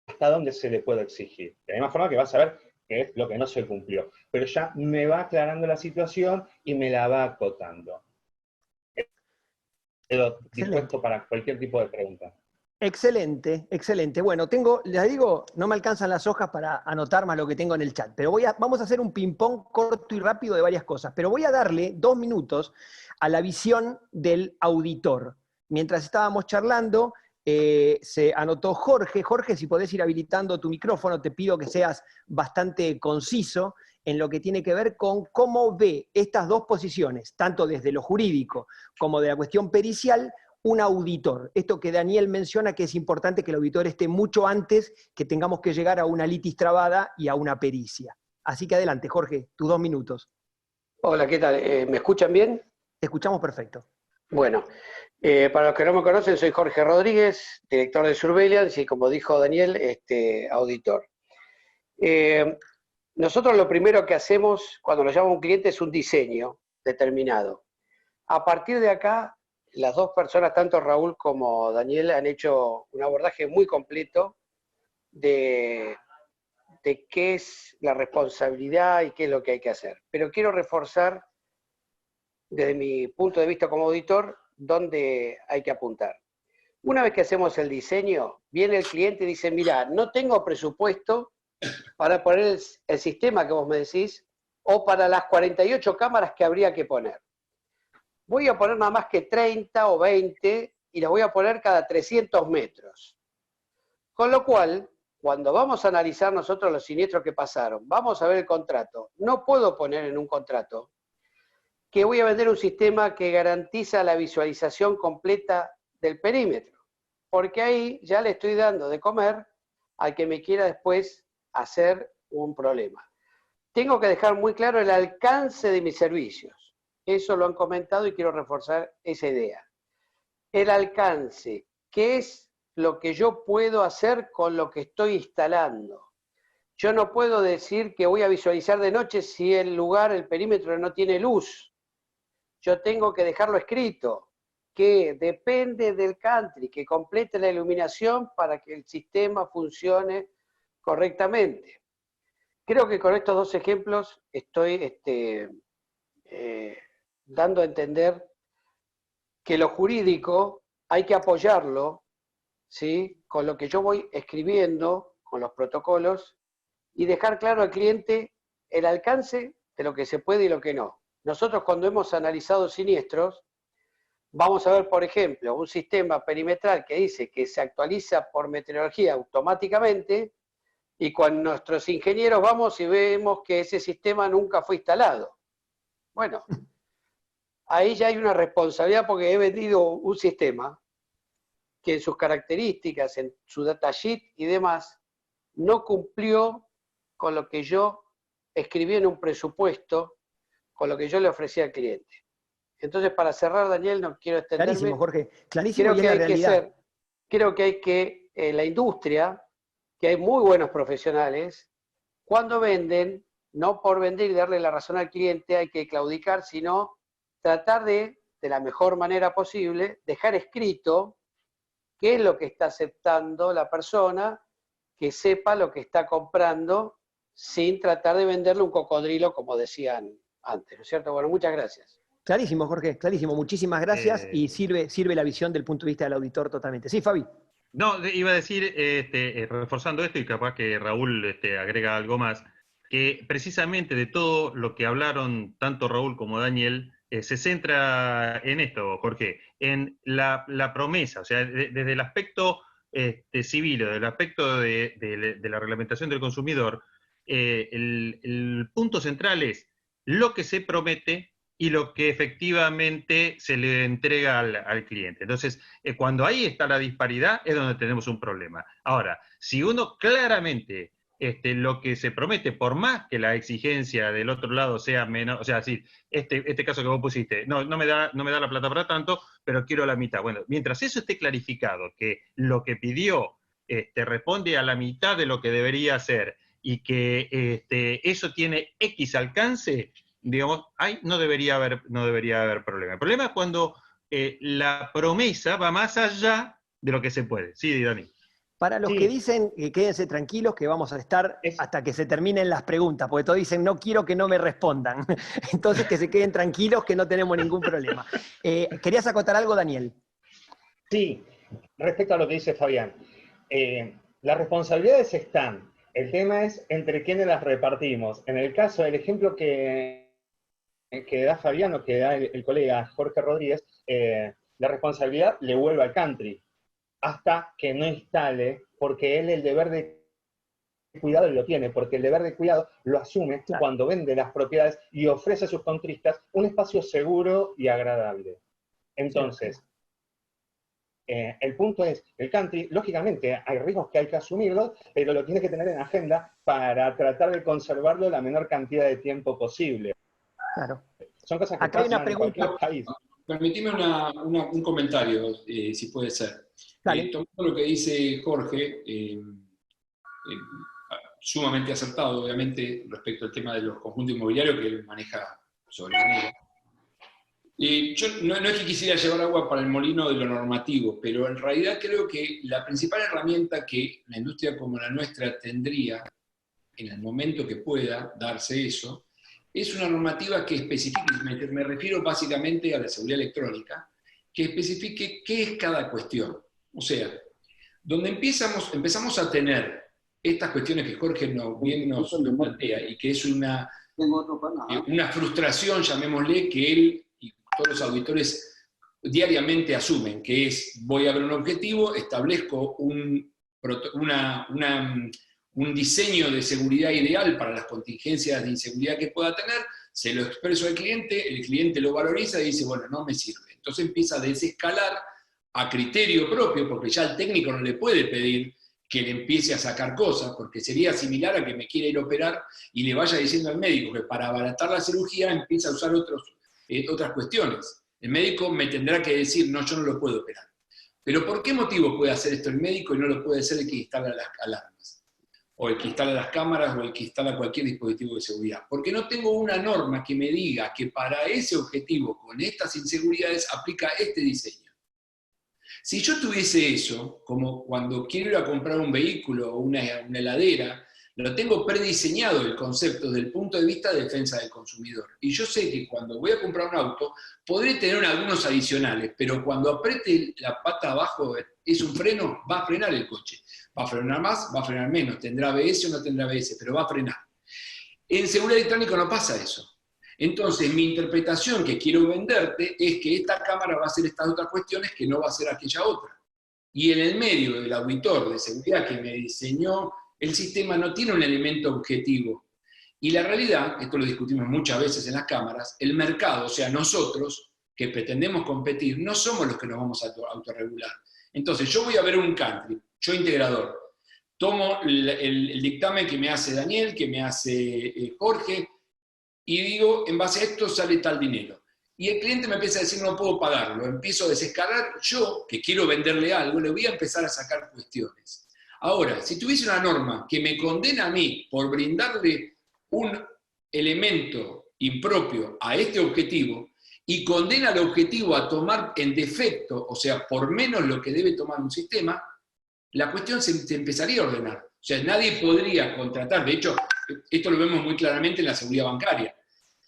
hasta dónde se le puede exigir. De la misma forma que va a saber qué es lo que no se cumplió. Pero ya me va aclarando la situación y me la va acotando. Quedo dispuesto para cualquier tipo de pregunta. Excelente, excelente. Bueno, les digo, no me alcanzan las hojas para anotar más lo que tengo en el chat, pero vamos a hacer un ping-pong corto y rápido de varias cosas, pero voy a darle 2 minutos a la visión del auditor. Mientras estábamos charlando, se anotó Jorge. Jorge, si podés ir habilitando tu micrófono, te pido que seas bastante conciso en lo que tiene que ver con cómo ve estas dos posiciones, tanto desde lo jurídico como de la cuestión pericial, un auditor. Esto que Daniel menciona, que es importante que el auditor esté mucho antes que tengamos que llegar a una litis trabada y a una pericia. Así que adelante, Jorge, tus 2 minutos. Hola, ¿qué tal? ¿Me escuchan bien? Te escuchamos perfecto. Bueno, para los que no me conocen, soy Jorge Rodríguez, director de Surveillance y, como dijo Daniel, auditor. Nosotros lo primero que hacemos cuando nos llama un cliente es un diseño determinado. A partir de acá, las dos personas, tanto Raúl como Daniel, han hecho un abordaje muy completo de qué es la responsabilidad y qué es lo que hay que hacer. Pero quiero reforzar, desde mi punto de vista como auditor, dónde hay que apuntar. Una vez que hacemos el diseño, viene el cliente y dice, mira, no tengo presupuesto para poner el sistema que vos me decís, o para las 48 cámaras que habría que poner. Voy a poner nada más que 30 o 20 y las voy a poner cada 300 metros. Con lo cual, cuando vamos a analizar nosotros los siniestros que pasaron, vamos a ver el contrato. No puedo poner en un contrato que voy a vender un sistema que garantiza la visualización completa del perímetro, porque ahí ya le estoy dando de comer al que me quiera después hacer un problema. Tengo que dejar muy claro el alcance de mis servicios. Eso lo han comentado y quiero reforzar esa idea. El alcance, ¿qué es lo que yo puedo hacer con lo que estoy instalando? Yo no puedo decir que voy a visualizar de noche si el lugar, el perímetro no tiene luz. Yo tengo que dejarlo escrito, que depende del country, que complete la iluminación para que el sistema funcione correctamente. Creo que con estos 2 ejemplos estoy dando a entender que lo jurídico hay que apoyarlo, ¿sí?, con lo que yo voy escribiendo, con los protocolos, y dejar claro al cliente el alcance de lo que se puede y lo que no. Nosotros, cuando hemos analizado siniestros, vamos a ver, por ejemplo, un sistema perimetral que dice que se actualiza por meteorología automáticamente, y con nuestros ingenieros vamos y vemos que ese sistema nunca fue instalado. Bueno, ahí ya hay una responsabilidad porque he vendido un sistema que en sus características, en su datasheet y demás, no cumplió con lo que yo escribí en un presupuesto, con lo que yo le ofrecía al cliente. Entonces, para cerrar, Daniel, no quiero extenderme. Clarísimo, Jorge. Clarísimo, Creo y que es hay la que realidad. creo que hay que, la industria, que hay muy buenos profesionales, cuando venden, no por vender y darle la razón al cliente hay que claudicar, sino tratar de la mejor manera posible, dejar escrito qué es lo que está aceptando la persona, que sepa lo que está comprando, sin tratar de venderle un cocodrilo, como decían antes, ¿no es cierto? Bueno, muchas gracias. Clarísimo, Jorge, clarísimo. Muchísimas gracias y sirve la visión del punto de vista del auditor totalmente. Sí, Fabi. No, iba a decir, reforzando esto, y capaz que Raúl agrega algo más, que precisamente de todo lo que hablaron tanto Raúl como Daniel, se centra en esto, Jorge, en la promesa, o sea, desde el aspecto civil, o del aspecto de la reglamentación del consumidor, el punto central es lo que se promete y lo que efectivamente se le entrega al cliente. Entonces, cuando ahí está la disparidad, es donde tenemos un problema. Ahora, si uno claramente lo que se promete, por más que la exigencia del otro lado sea menor, o sea, si este caso que vos pusiste, no me da la plata para tanto, pero quiero la mitad. Bueno, mientras eso esté clarificado, que lo que pidió responde a la mitad de lo que debería hacer y que eso tiene X alcance, digamos, ahí no debería haber problema. El problema es cuando la promesa va más allá de lo que se puede. Sí, Dani. Para los Sí. que dicen que quédense tranquilos, que vamos a estar hasta que se terminen las preguntas, porque todos dicen, no quiero que no me respondan. Entonces, que se queden tranquilos, que no tenemos ningún problema. ¿Querías acotar algo, Daniel? Sí, respecto a lo que dice Fabián. Las responsabilidades están. El tema es entre quiénes las repartimos. En el caso del ejemplo que da Fabián o que da el colega Jorge Rodríguez, la responsabilidad le vuelve al country hasta que no instale, porque él el deber de cuidado lo tiene, porque el deber de cuidado lo asume cuando vende las propiedades y ofrece a sus contratistas un espacio seguro y agradable. Entonces, el punto es, el country, lógicamente hay riesgos que hay que asumirlos, pero lo tienes que tener en agenda para tratar de conservarlo la menor cantidad de tiempo posible. Claro. Son cosas que Acá hay una pasan en cualquier pregunta. país. Permitime un comentario, si puede ser. Tomando lo que dice Jorge, sumamente acertado, obviamente, respecto al tema de los conjuntos inmobiliarios que él maneja sobremanera. Yo no es que quisiera llevar agua para el molino de lo normativo, pero en realidad creo que la principal herramienta que la industria como la nuestra tendría, en el momento que pueda darse eso, es una normativa que especifique, me refiero básicamente a la seguridad electrónica, que especifique qué es cada cuestión. O sea, donde empezamos a tener estas cuestiones que Jorge bien nos plantea y que es una frustración, llamémosle, que él y todos los auditores diariamente asumen, que es, voy a ver un objetivo, establezco un diseño de seguridad ideal para las contingencias de inseguridad que pueda tener, se lo expreso al cliente, el cliente lo valoriza y dice, bueno, no me sirve. Entonces empieza a desescalar a criterio propio, porque ya el técnico no le puede pedir que le empiece a sacar cosas, porque sería similar a que me quiera ir a operar y le vaya diciendo al médico que para abaratar la cirugía empieza a usar otras cuestiones. El médico me tendrá que decir, no, yo no lo puedo operar. Pero ¿por qué motivo puede hacer esto el médico y no lo puede hacer el que instala las alarmas? O el que instala las cámaras, o el que instala cualquier dispositivo de seguridad. Porque no tengo una norma que me diga que para ese objetivo, con estas inseguridades, aplica este diseño. Si yo tuviese eso, como cuando quiero ir a comprar un vehículo o una heladera, lo tengo prediseñado el concepto desde el punto de vista de defensa del consumidor. Y yo sé que cuando voy a comprar un auto, podré tener algunos adicionales, pero cuando apriete la pata abajo, es un freno, va a frenar el coche. Va a frenar más, va a frenar menos, tendrá ABS o no tendrá ABS, pero va a frenar. En seguridad electrónica no pasa eso. Entonces, mi interpretación que quiero venderte es que esta cámara va a hacer estas otras cuestiones que no va a hacer aquella otra. Y en el medio del auditor de seguridad que me diseñó el sistema no tiene un elemento objetivo. Y la realidad, esto lo discutimos muchas veces en las cámaras, el mercado, o sea, nosotros que pretendemos competir, no somos los que nos vamos a autorregular. Entonces, yo voy a ver un country, yo integrador, tomo el dictamen que me hace Daniel, que me hace Jorge, y digo, en base a esto sale tal dinero. Y el cliente me empieza a decir, no puedo pagarlo, empiezo a desescalar, yo, que quiero venderle algo, le voy a empezar a sacar cuestiones. Ahora, si tuviese una norma que me condena a mí por brindarle un elemento impropio a este objetivo y condena al objetivo a tomar en defecto, o sea, por menos lo que debe tomar un sistema, la cuestión se empezaría a ordenar. O sea, nadie podría contratar, de hecho, esto lo vemos muy claramente en la seguridad bancaria.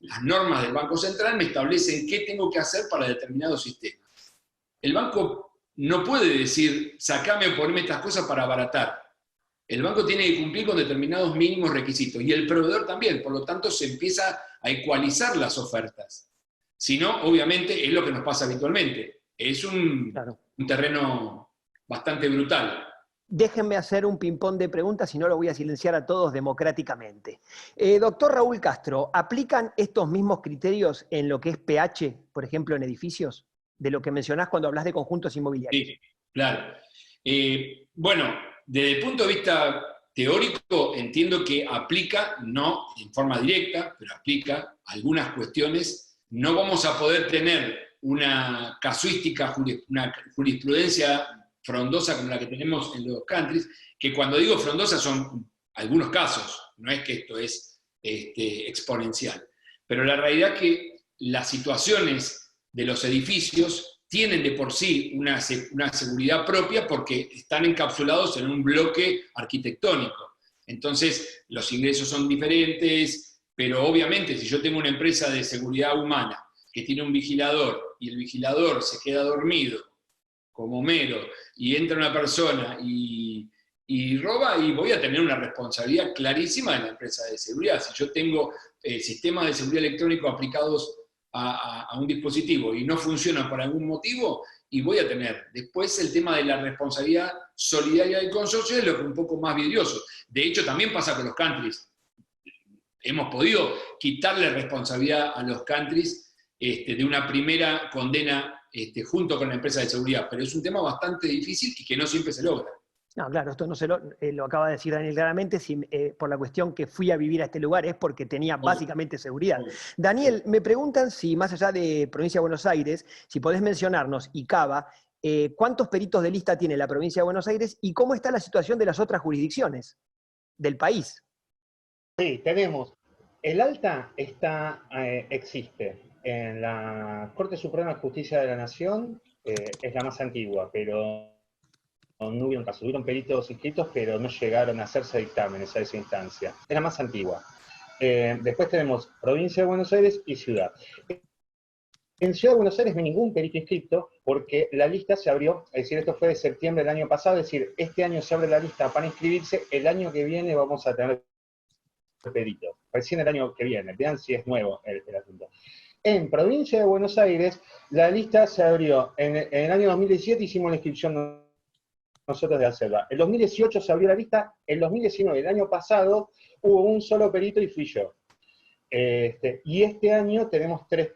Las normas del Banco Central me establecen qué tengo que hacer para determinados sistemas. El banco no puede decir, sacame o poneme estas cosas para abaratar. El banco tiene que cumplir con determinados mínimos requisitos, y el proveedor también, por lo tanto se empieza a ecualizar las ofertas. Si no, obviamente, es lo que nos pasa habitualmente. Es un terreno bastante brutal. Déjenme hacer un ping-pong de preguntas, si no lo voy a silenciar a todos democráticamente. Doctor Raúl Castro, ¿aplican estos mismos criterios en lo que es pH, por ejemplo, en edificios? De lo que mencionás cuando hablas de conjuntos inmobiliarios. Sí, claro. Bueno, desde el punto de vista teórico entiendo que aplica, no en forma directa, pero aplica algunas cuestiones. No vamos a poder tener una casuística, una jurisprudencia frondosa como la que tenemos en los countries, que cuando digo frondosa son algunos casos, no es que esto es exponencial. Pero la realidad es que las situaciones de los edificios tienen de por sí una seguridad propia porque están encapsulados en un bloque arquitectónico. Entonces, los ingresos son diferentes, pero obviamente si yo tengo una empresa de seguridad humana que tiene un vigilador y el vigilador se queda dormido, como mero, y entra una persona y roba, y voy a tener una responsabilidad clarísima de la empresa de seguridad. Si yo tengo sistemas de seguridad electrónico aplicados a un dispositivo y no funcionan por algún motivo, y voy a tener. Después el tema de la responsabilidad solidaria del consorcio es lo que es un poco más vidrioso. De hecho, también pasa con los countries. Hemos podido quitarle responsabilidad a los countries de una primera condena junto con la empresa de seguridad, pero es un tema bastante difícil y que no siempre se logra. No, claro, esto no se lo acaba de decir Daniel claramente, por la cuestión que fui a vivir a este lugar es porque tenía básicamente seguridad. Daniel, me preguntan si más allá de Provincia de Buenos Aires, si podés mencionarnos, y Cava, ¿cuántos peritos de lista tiene la Provincia de Buenos Aires y cómo está la situación de las otras jurisdicciones del país? Sí, tenemos. El alta existe en la Corte Suprema de Justicia de la Nación, es la más antigua, pero no hubieron caso. Hubieron peritos inscritos, pero no llegaron a hacerse dictámenes a esa instancia. Es la más antigua. Después tenemos Provincia de Buenos Aires y Ciudad. En Ciudad de Buenos Aires no hay ningún perito inscrito porque la lista se abrió, es decir, esto fue de septiembre del año pasado, es decir, este año se abre la lista para inscribirse, el año que viene vamos a tener peritos. Recién el año que viene, vean si es nuevo el asunto. En Provincia de Buenos Aires, la lista se abrió en el año 2017, hicimos la inscripción nosotros de ACEBA. En 2018 se abrió la lista, en 2019, el año pasado, hubo un solo perito y fui yo. Y este año tenemos 3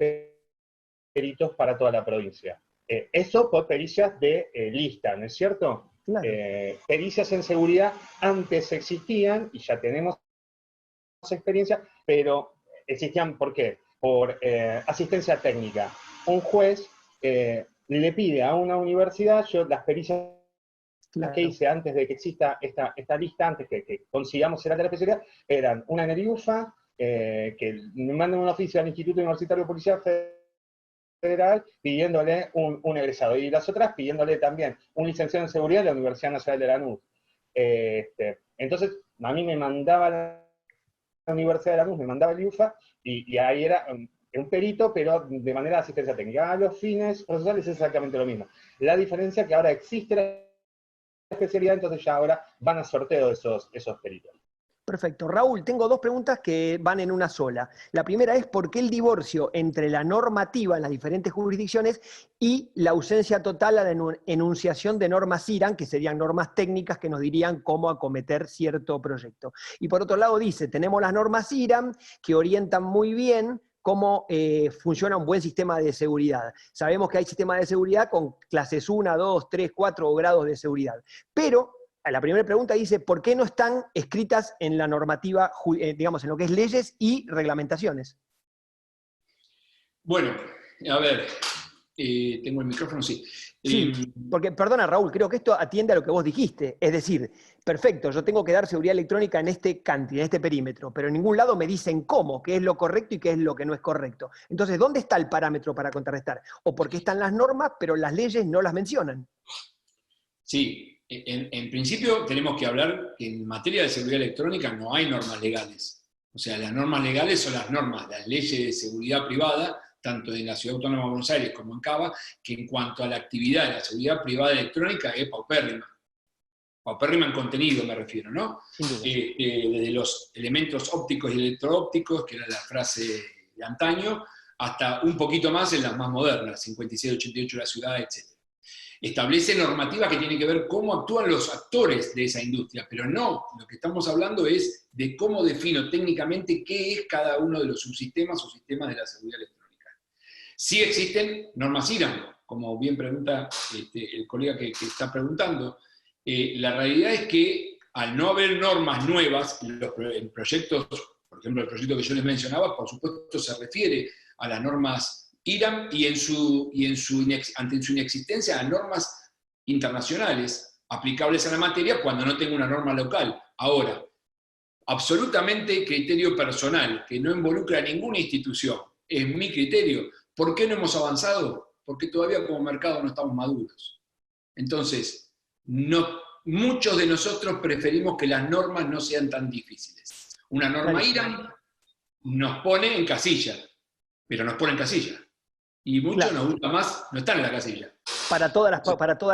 peritos para toda la provincia. Eso por pericias de lista, ¿no es cierto? Claro. Pericias en seguridad antes existían, y ya tenemos experiencia, pero existían, ¿por qué? Por asistencia técnica. Un juez le pide a una universidad, yo las pericias que hice antes de que exista esta lista, antes que consigamos el alta de la especialidad, eran una en el IUFA, que me mandan un oficio al Instituto Universitario Policial Federal pidiéndole un egresado, y las otras pidiéndole también un licenciado en seguridad de la Universidad Nacional de Lanús. Entonces, a mí me mandaba la Universidad de Lanús, me mandaba el IUFA, y ahí era un perito, pero de manera de asistencia técnica. A los fines procesales es exactamente lo mismo. La diferencia es que ahora existe la especialidad, entonces ya ahora van a sorteo esos peritos. Perfecto. Raúl, tengo dos preguntas que van en una sola. La primera es ¿por qué el divorcio entre la normativa en las diferentes jurisdicciones y la ausencia total a la enunciación de normas IRAN, que serían normas técnicas que nos dirían cómo acometer cierto proyecto? Y por otro lado dice, tenemos las normas IRAN que orientan muy bien cómo funciona un buen sistema de seguridad. Sabemos que hay sistemas de seguridad con clases 1, 2, 3, 4 grados de seguridad, pero la primera pregunta dice, ¿por qué no están escritas en la normativa, digamos, en lo que es leyes y reglamentaciones? Bueno, a ver, ¿tengo el micrófono? Sí. Sí, porque, perdona Raúl, creo que esto atiende a lo que vos dijiste. Es decir, perfecto, yo tengo que dar seguridad electrónica en este country, en este perímetro, pero en ningún lado me dicen cómo, qué es lo correcto y qué es lo que no es correcto. Entonces, ¿dónde está el parámetro para contrarrestar? ¿O por qué están las normas, pero las leyes no las mencionan? Sí. En principio tenemos que hablar que en materia de seguridad electrónica no hay normas legales. O sea, las normas legales son las normas, las leyes de seguridad privada, tanto en la Ciudad Autónoma de Buenos Aires como en Cava, que en cuanto a la actividad de la seguridad privada electrónica es paupérrima. Paupérrima en contenido me refiero, ¿no? Desde los elementos ópticos y electroópticos, que era la frase de antaño, hasta un poquito más en las más modernas, 56, 88 de la ciudad, etc. Establece normativas que tienen que ver cómo actúan los actores de esa industria, pero no, lo que estamos hablando es de cómo defino técnicamente qué es cada uno de los subsistemas o sistemas de la seguridad electrónica. Sí existen normas IRAN, como bien pregunta el colega que está preguntando. La realidad es que al no haber normas nuevas, en proyectos, por ejemplo el proyecto que yo les mencionaba, por supuesto se refiere a las normas IRAN y ante su inexistencia a normas internacionales aplicables a la materia cuando no tengo una norma local. Ahora, absolutamente criterio personal, que no involucra a ninguna institución, es mi criterio. ¿Por qué no hemos avanzado? Porque todavía como mercado no estamos maduros. Entonces, muchos de nosotros preferimos que las normas no sean tan difíciles. Una norma IRAN nos pone en casilla, pero nos pone en casilla. Y muchos nos gusta más no estar en la casilla. Para todas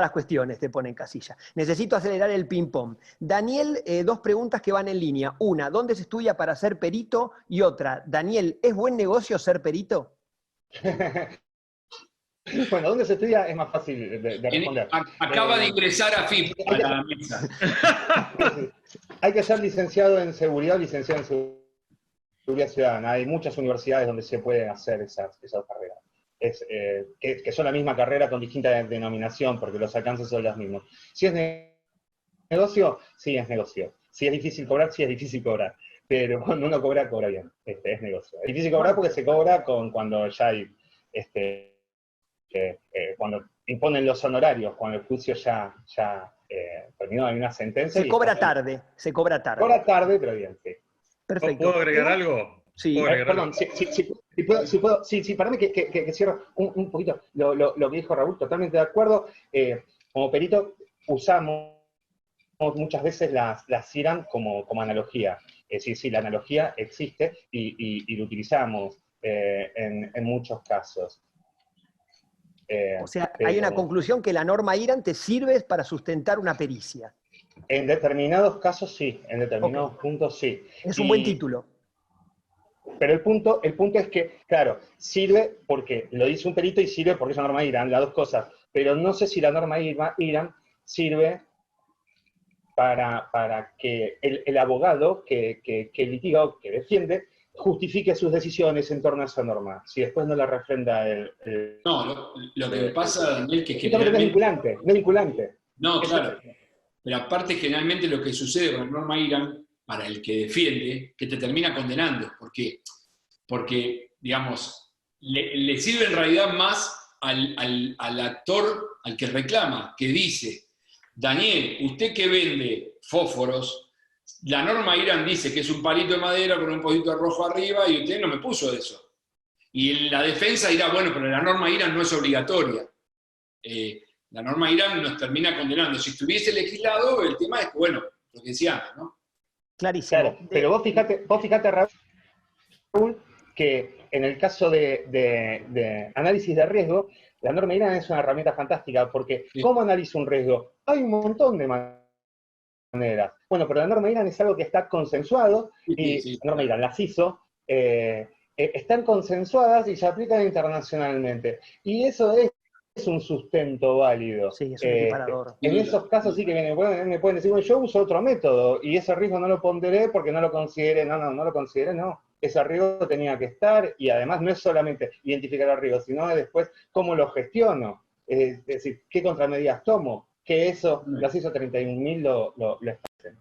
las cuestiones te pone en casilla. Necesito acelerar el ping-pong. Daniel, dos preguntas que van en línea. Una, ¿dónde se estudia para ser perito? Y otra, Daniel, ¿es buen negocio ser perito? Bueno, ¿dónde se estudia? Es más fácil de responder. Acaba de ingresar a FIP a la mesa. Hay que ser licenciado en seguridad o licenciado en seguridad ciudadana. Hay muchas universidades donde se pueden hacer esas carreras. Que son la misma carrera con distinta denominación, porque los alcances son los mismos. Si es negocio, sí es negocio. Si es difícil cobrar, sí es difícil cobrar. Pero cuando uno cobra, cobra bien. Es negocio. Es difícil cobrar porque se cobra cuando ya hay, cuando imponen los honorarios, cuando el juicio ya terminó, hay una sentencia. Se cobra tarde. Cobra tarde, pero bien, sí. Perfecto. ¿Puedo agregar algo? Sí. Perdón, si puedo, para mí que cierro un poquito lo que dijo Raúl, totalmente de acuerdo. Como perito usamos muchas veces las IRAN como analogía. Sí, la analogía existe y lo utilizamos en muchos casos. O sea, hay una conclusión que la norma IRAN te sirve para sustentar una pericia. En determinados casos sí, en determinados puntos sí. Es un buen título. Pero el punto es que, claro, sirve porque lo dice un perito y sirve porque es una norma IRAN, las dos cosas. Pero no sé si la norma IRAN sirve para que el abogado que litiga o que defiende justifique sus decisiones en torno a esa norma. Si después no la refrenda No, lo que pasa, Daniel, que generalmente... No es vinculante. No, claro. Pero aparte, generalmente lo que sucede con la norma IRAN, para el que defiende, que te termina condenando. ¿Por qué? Porque, digamos, le sirve en realidad más al actor, al que reclama, que dice, Daniel, usted que vende fósforos, la norma IRAN dice que es un palito de madera con un poquito de rojo arriba y usted no me puso eso. Y la defensa dirá, bueno, pero la norma IRAN no es obligatoria. La norma IRAN nos termina condenando. Si estuviese legislado, el tema es, bueno, lo que decía antes, ¿no? Clarísimo. Claro, pero vos fíjate, Raúl, que en el caso de análisis de riesgo, la norma IRAN es una herramienta fantástica, porque sí. ¿Cómo analizo un riesgo? Hay un montón de maneras. Bueno, pero la norma IRAN es algo que está consensuado, y la norma IRAN, las ISO, están consensuadas y se aplican internacionalmente. Y eso es un sustento válido. Sí, es un equiparador. En esos casos sí que me pueden decir, bueno, yo uso otro método, y ese riesgo no lo ponderé porque no lo consideré. No lo consideré, no. Ese riesgo tenía que estar, y además no es solamente identificar el riesgo, sino después cómo lo gestiono. Es decir, qué contramedidas tomo, que eso, las ISO 31000 lo establecen.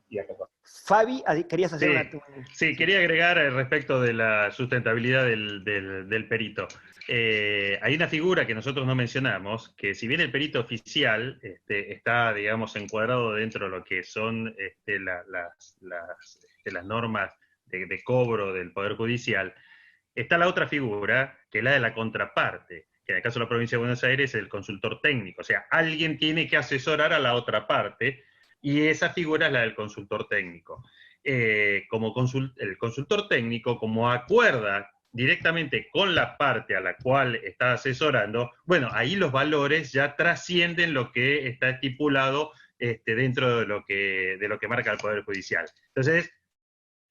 Fabi, querías hacer una... Sí, quería agregar respecto de la sustentabilidad del perito. Hay una figura que nosotros no mencionamos, que si bien el perito oficial está, digamos, encuadrado dentro de lo que son las normas de cobro del Poder Judicial, está la otra figura, que es la de la contraparte, que en el caso de la provincia de Buenos Aires es el consultor técnico. O sea, alguien tiene que asesorar a la otra parte, y esa figura es la del consultor técnico. El consultor técnico, como acuerda directamente con la parte a la cual está asesorando, bueno, ahí los valores ya trascienden lo que está estipulado dentro de lo que marca el Poder Judicial. Entonces,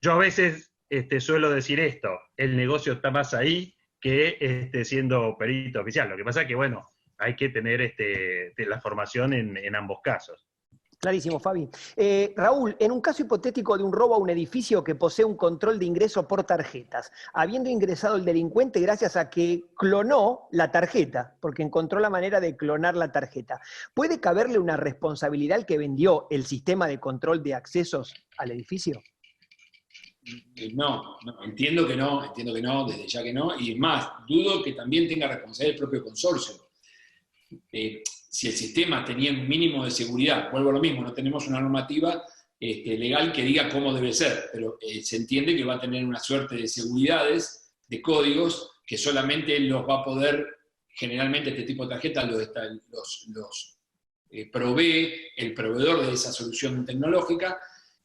yo a veces suelo decir esto: el negocio está más ahí que siendo perito oficial. Lo que pasa es que, bueno, hay que tener la formación en ambos casos. Clarísimo, Fabi. Raúl, en un caso hipotético de un robo a un edificio que posee un control de ingreso por tarjetas, habiendo ingresado el delincuente gracias a que clonó la tarjeta, porque encontró la manera de clonar la tarjeta, ¿puede caberle una responsabilidad al que vendió el sistema de control de accesos al edificio? No, entiendo que no, desde ya que no, y es más, dudo que también tenga responsabilidad el propio consorcio. Si el sistema tenía un mínimo de seguridad, vuelvo a lo mismo, no tenemos una normativa legal que diga cómo debe ser, pero se entiende que va a tener una suerte de seguridades, de códigos, que solamente los va a poder, generalmente este tipo de tarjetas los provee el proveedor de esa solución tecnológica,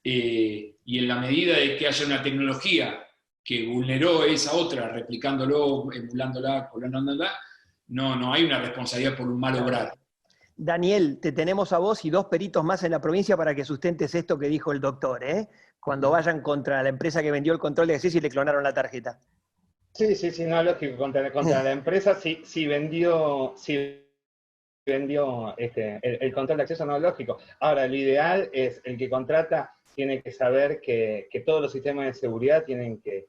y en la medida de que haya una tecnología que vulneró esa otra, replicándolo, emulándola, clonándola, no hay una responsabilidad por un mal obrar. Daniel, te tenemos a vos y 2 peritos más en la provincia para que sustentes esto que dijo el doctor, cuando vayan contra la empresa que vendió el control de acceso y le clonaron la tarjeta. Sí, no, lógico, contra la empresa, si vendió el control de acceso, no, lógico. Ahora, lo ideal es el que contrata tiene que saber que todos los sistemas de seguridad tienen que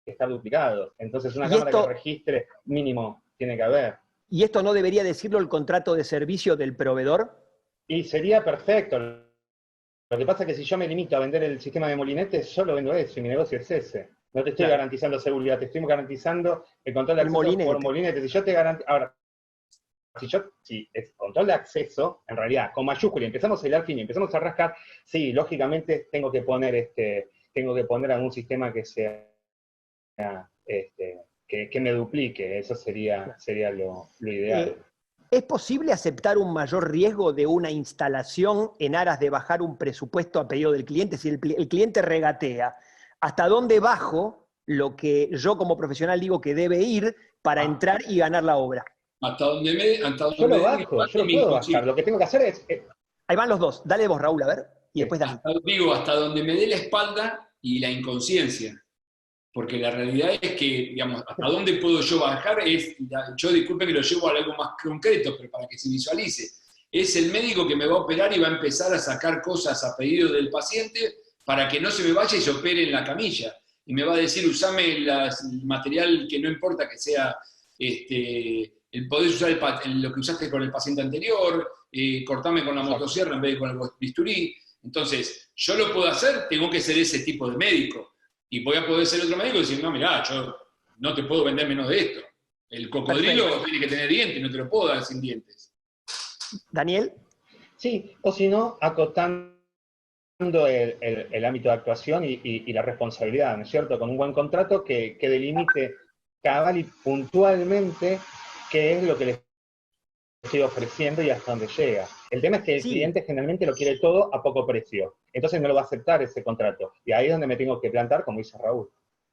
estar duplicados. Entonces, una cámara que registre mínimo tiene que haber. ¿Y esto no debería decirlo el contrato de servicio del proveedor? Y sería perfecto. Lo que pasa es que si yo me limito a vender el sistema de molinete, solo vendo eso y mi negocio es ese. No te estoy garantizando seguridad, te estoy garantizando el control de acceso por molinete. Si yo te garantizo... Ahora, si es control de acceso, en realidad, con mayúscula, empezamos a hilar fin y empezamos a rascar, sí, lógicamente tengo que poner algún sistema que sea que me duplique. Eso sería lo ideal. ¿Es posible aceptar un mayor riesgo de una instalación en aras de bajar un presupuesto a pedido del cliente? Si el cliente regatea, ¿hasta dónde bajo lo que yo como profesional digo que debe ir para entrar y ganar la obra? Hasta donde yo lo bajo, yo lo puedo bajar. Lo que tengo que hacer es... Ahí van los dos. Dale vos, Raúl, a ver. Y después Dani. Hasta donde me dé la espalda y la inconsciencia. Porque la realidad es que, digamos, hasta dónde puedo yo bajar yo disculpe que lo llevo a algo más concreto, pero para que se visualice. Es el médico que me va a operar y va a empezar a sacar cosas a pedido del paciente para que no se me vaya y se opere en la camilla. Y me va a decir, usame el material que no importa que sea, podés usar lo que usaste con el paciente anterior, cortame con la motosierra en vez de con el bisturí. Entonces, yo lo puedo hacer, tengo que ser ese tipo de médico. Y voy a poder ser otro médico y decir, no, mirá, yo no te puedo vender menos de esto. El cocodrilo tiene que tener dientes, no te lo puedo dar sin dientes. ¿Daniel? Sí, o si no, acotando el ámbito de actuación y la responsabilidad, ¿no es cierto? Con un buen contrato que delimite cabal y puntualmente qué es lo que les estoy ofreciendo y hasta dónde llega. El tema es que el cliente generalmente lo quiere todo a poco precio. Entonces no lo va a aceptar ese contrato. Y ahí es donde me tengo que plantar, como dice Raúl.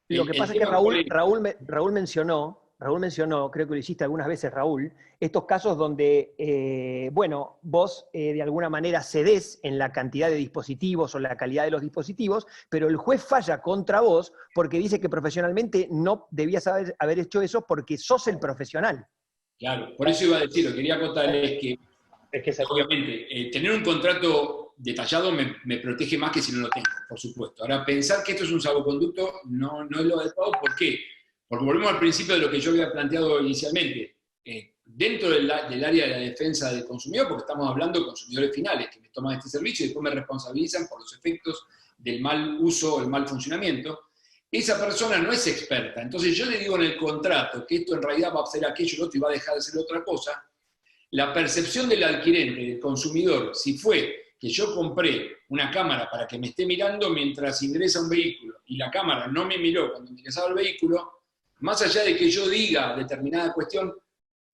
Lo que pasa es que Raúl mencionó Raúl mencionó, creo que lo hiciste algunas veces, Raúl, estos casos donde, bueno, vos de alguna manera cedés en la cantidad de dispositivos o la calidad de los dispositivos, pero el juez falla contra vos porque dice que profesionalmente no debías haber hecho eso porque sos el profesional. Claro, por eso iba a decir, lo que quería contarles que obviamente, tener un contrato detallado me protege más que si no lo tengo, por supuesto. Ahora, pensar que esto es un salvoconducto no es lo adecuado. ¿Por qué? Porque volvemos al principio de lo que yo había planteado inicialmente. Dentro del área de la defensa del consumidor, porque estamos hablando de consumidores finales que me toman este servicio y después me responsabilizan por los efectos del mal uso o el mal funcionamiento, esa persona no es experta. Entonces yo le digo en el contrato que esto en realidad va a ser aquello y lo otro y va a dejar de ser otra cosa. La percepción del adquirente, del consumidor, si fue que yo compré una cámara para que me esté mirando mientras ingresa un vehículo y la cámara no me miró cuando ingresaba el vehículo, más allá de que yo diga determinada cuestión,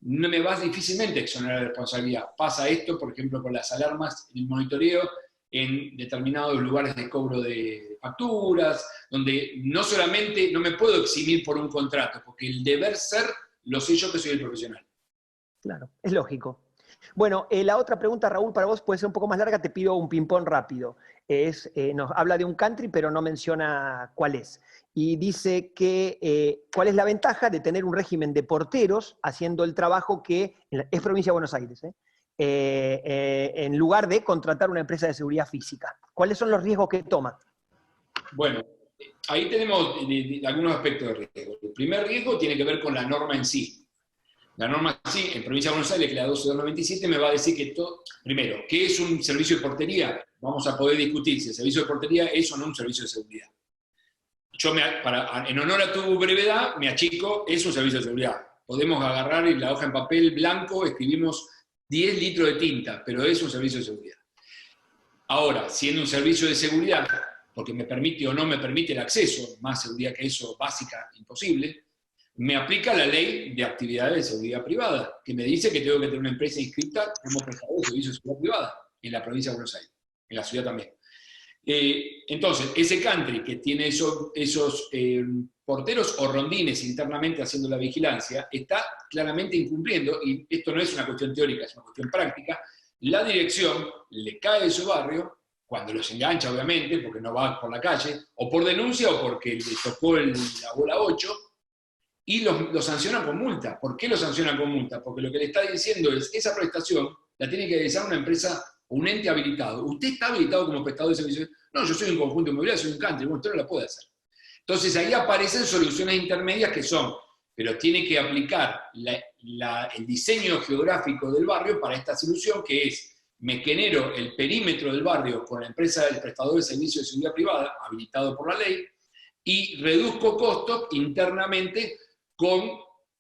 no me va difícilmente a exonerar de responsabilidad. Pasa esto, por ejemplo, con las alarmas en el monitoreo en determinados lugares de cobro de facturas, donde no solamente no me puedo eximir por un contrato, porque el deber ser lo sé yo que soy el profesional. Claro, es lógico. Bueno, la otra pregunta, Raúl, para vos puede ser un poco más larga, te pido un ping-pong rápido. Nos habla de un country, pero no menciona cuál es. Y dice que cuál es la ventaja de tener un régimen de porteros haciendo el trabajo que es provincia de Buenos Aires, en lugar de contratar una empresa de seguridad física. ¿Cuáles son los riesgos que toma? Bueno, ahí tenemos algunos aspectos de riesgo. El primer riesgo tiene que ver con la norma en sí. La norma sí, en Provincia de Buenos Aires, que es la 12297, me va a decir que primero, ¿qué es un servicio de portería? Vamos a poder discutir si el servicio de portería es o no un servicio de seguridad. Yo, en honor a tu brevedad, me achico, es un servicio de seguridad. Podemos agarrar la hoja en papel blanco, escribimos 10 litros de tinta, pero es un servicio de seguridad. Ahora, siendo un servicio de seguridad, porque me permite o no me permite el acceso, más seguridad que eso, básica, imposible, me aplica la ley de actividades de seguridad privada, que me dice que tengo que tener una empresa inscrita como prestador de servicios de seguridad privada en la provincia de Buenos Aires, en la ciudad también. Entonces, ese country que tiene esos porteros o rondines internamente haciendo la vigilancia, está claramente incumpliendo, y esto no es una cuestión teórica, es una cuestión práctica. La dirección le cae de su barrio, cuando los engancha obviamente, porque no va por la calle, o por denuncia o porque le tocó la bola 8, y lo sancionan con multa. ¿Por qué lo sancionan con multa? Porque lo que le está diciendo es, esa prestación la tiene que realizar una empresa o un ente habilitado. ¿Usted está habilitado como prestador de servicios? No, yo soy un conjunto inmobiliario, soy un country, bueno, usted no la puede hacer. Entonces ahí aparecen soluciones intermedias que son, pero tiene que aplicar el diseño geográfico del barrio para esta solución, que es, me genero el perímetro del barrio con la empresa del prestador de servicios de seguridad privada, habilitado por la ley, y reduzco costos internamente con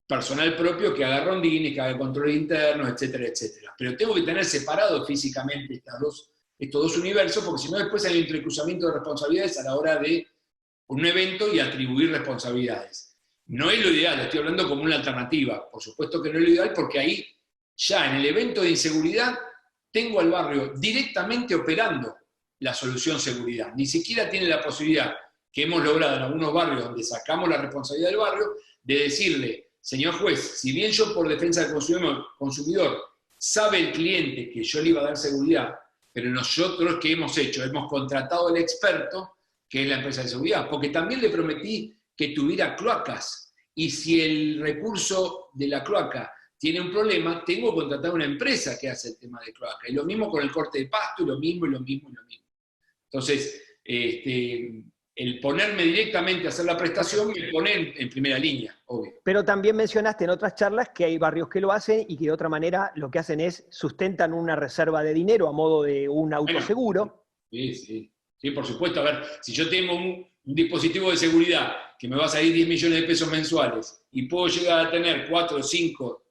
personal propio que haga rondines, que haga controles internos, etcétera, etcétera. Pero tengo que tener separados físicamente estos dos universos, porque si no después hay un entrecruzamiento de responsabilidades a la hora de un evento y atribuir responsabilidades. No es lo ideal, estoy hablando como una alternativa. Por supuesto que no es lo ideal, porque ahí ya en el evento de inseguridad tengo al barrio directamente operando la solución seguridad. Ni siquiera tiene la posibilidad que hemos logrado en algunos barrios donde sacamos la responsabilidad del barrio, de decirle, señor juez, si bien yo por defensa del consumidor sabe el cliente que yo le iba a dar seguridad, pero nosotros, ¿qué hemos hecho? Hemos contratado al experto, que es la empresa de seguridad, porque también le prometí que tuviera cloacas, y si el recurso de la cloaca tiene un problema, tengo que contratar a una empresa que hace el tema de cloaca, y lo mismo con el corte de pasto, y lo mismo, y lo mismo, y lo mismo. Entonces, el ponerme directamente a hacer la prestación me pone en primera línea, obvio. Pero también mencionaste en otras charlas que hay barrios que lo hacen y que de otra manera lo que hacen es sustentan una reserva de dinero a modo de un autoseguro. Sí, por supuesto. A ver, si yo tengo un dispositivo de seguridad que me va a salir 10 millones de pesos mensuales y puedo llegar a tener 4 o 5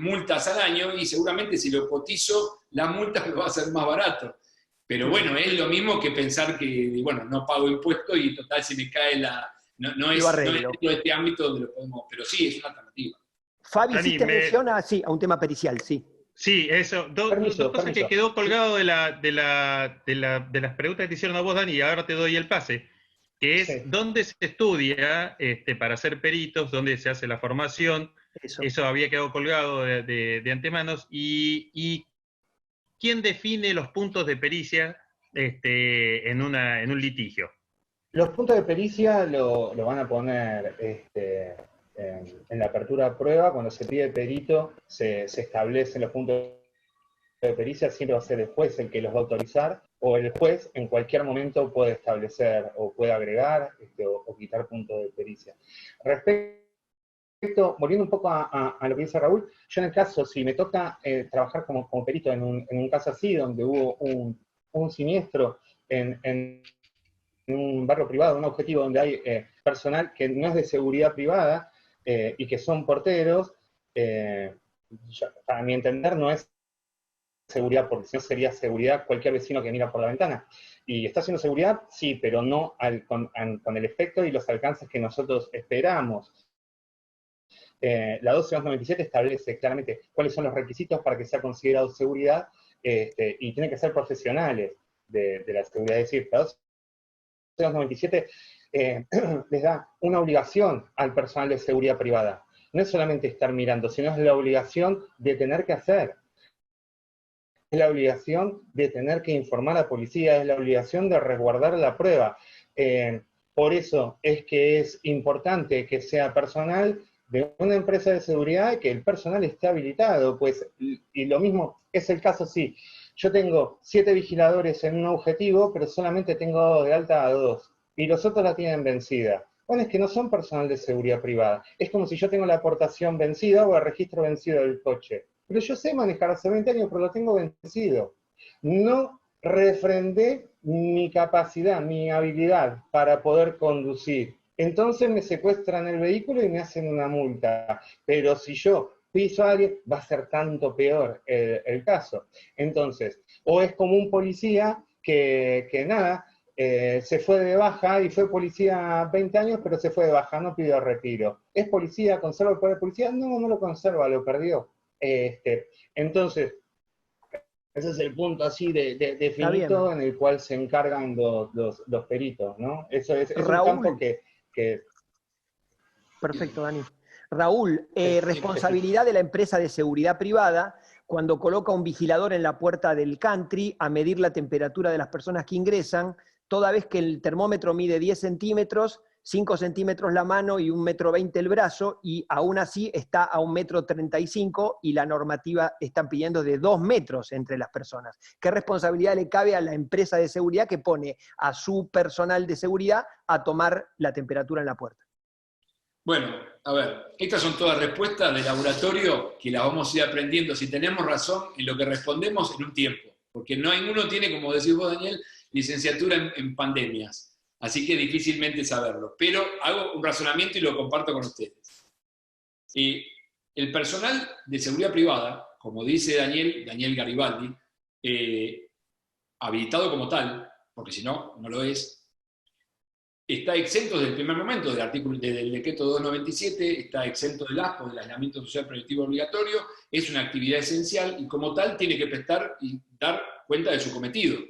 multas al año, y seguramente si lo cotizo, la multa me va a ser más barato. Pero bueno, es lo mismo que pensar que, bueno, no pago impuestos y total se me cae no es dentro de este ámbito donde lo podemos, pero sí, es una alternativa. Fabi, sí te menciona, sí, a un tema pericial, sí. Sí, eso, dos cosas que quedó colgado de las preguntas que te hicieron a vos, Dani, y ahora te doy el pase. que es Sí. dónde se estudia para ser peritos, dónde se hace la formación. Eso había quedado colgado de antemanos. Y ¿quién define los puntos de pericia en un litigio? Los puntos de pericia lo van a poner en la apertura de prueba. Cuando se pide perito, se establecen los puntos de pericia. Siempre va a ser el juez el que los va a autorizar, o el juez en cualquier momento puede establecer o puede agregar o quitar puntos de pericia. Volviendo un poco a lo que dice Raúl, yo en el caso, si me toca trabajar como perito en un caso así, donde hubo un siniestro en un barrio privado, un objetivo donde hay personal que no es de seguridad privada y que son porteros, para mi entender no es seguridad, porque si no sería seguridad cualquier vecino que mira por la ventana. Y está haciendo seguridad, sí, pero no con el efecto y los alcances que nosotros esperamos. La 12.297 establece claramente cuáles son los requisitos para que sea considerado seguridad, y tienen que ser profesionales de la seguridad. Es decir, la 12.297 les da una obligación al personal de seguridad privada. No es solamente estar mirando, sino es la obligación de tener que hacer. Es la obligación de tener que informar a la policía, es la obligación de resguardar la prueba. Por eso es que es importante que sea personal de una empresa de seguridad, que el personal esté habilitado, pues, y lo mismo es el caso, sí. Yo tengo 7 vigiladores en un objetivo, pero solamente tengo de alta a 2, y los otros la tienen vencida. Bueno, es que no son personal de seguridad privada. Es como si yo tengo la aportación vencida o el registro vencido del coche. Pero yo sé manejar hace 20 años, pero lo tengo vencido. No refrendé mi capacidad, mi habilidad para poder conducir. Entonces me secuestran el vehículo y me hacen una multa. Pero si yo piso a alguien, va a ser tanto peor el caso. Entonces, o es como un policía que nada, se fue de baja y fue policía 20 años, pero se fue de baja, no pidió retiro. ¿Es policía? ¿Conserva el poder de policía? No, no lo conserva, lo perdió. Entonces, ese es el punto así de finito en el cual se encargan los peritos, ¿no? Eso es un campo que... Perfecto, Dani. Raúl, responsabilidad de la empresa de seguridad privada cuando coloca un vigilador en la puerta del country a medir la temperatura de las personas que ingresan, toda vez que el termómetro mide 10 centímetros, 5 centímetros la mano y 1,20 m el brazo, y aún así está a 1,35 m y la normativa están pidiendo de 2 metros entre las personas. ¿Qué responsabilidad le cabe a la empresa de seguridad que pone a su personal de seguridad a tomar la temperatura en la puerta? Bueno, a ver, estas son todas respuestas de laboratorio que las vamos a ir aprendiendo, si tenemos razón, en lo que respondemos en un tiempo. Porque no ninguno tiene, como decís vos, Daniel, licenciatura en pandemias. Así que difícilmente saberlo. Pero hago un razonamiento y lo comparto con ustedes. El personal de seguridad privada, como dice Daniel Garibaldi, habilitado como tal, porque si no, no lo es, está exento desde el primer momento del decreto 297, está exento del ASPO, del aislamiento social preventivo obligatorio, es una actividad esencial y como tal tiene que prestar y dar cuenta de su cometido.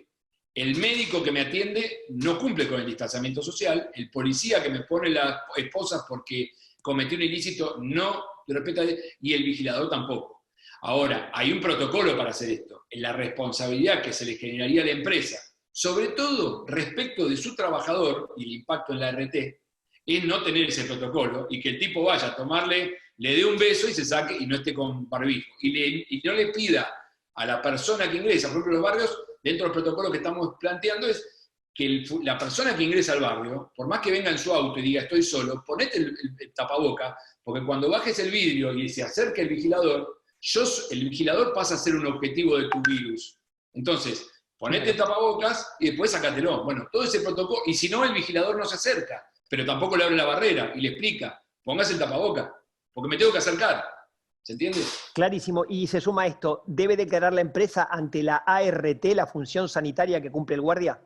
El médico que me atiende no cumple con el distanciamiento social, el policía que me pone las esposas porque cometió un ilícito no respeta, y el vigilador tampoco. Ahora, hay un protocolo para hacer esto, en la responsabilidad que se le generaría a la empresa, sobre todo respecto de su trabajador y el impacto en la ART, es no tener ese protocolo y que el tipo vaya a tomarle, le dé un beso y se saque y no esté con barbijo. Y no le pida a la persona que ingresa, por ejemplo, en los barrios, dentro del protocolo que estamos planteando es que la persona que ingresa al barrio, por más que venga en su auto y diga estoy solo, ponete el tapaboca, porque cuando bajes el vidrio y se acerque el vigilador, el vigilador pasa a ser un objetivo de tu virus. Entonces, ponete el tapabocas y después sacátelo. Bueno, todo ese protocolo, y si no, el vigilador no se acerca, pero tampoco le abre la barrera y le explica, póngase el tapaboca, porque me tengo que acercar. ¿Se entiende? Clarísimo. Y se suma esto, ¿debe declarar la empresa ante la ART la función sanitaria que cumple el guardia?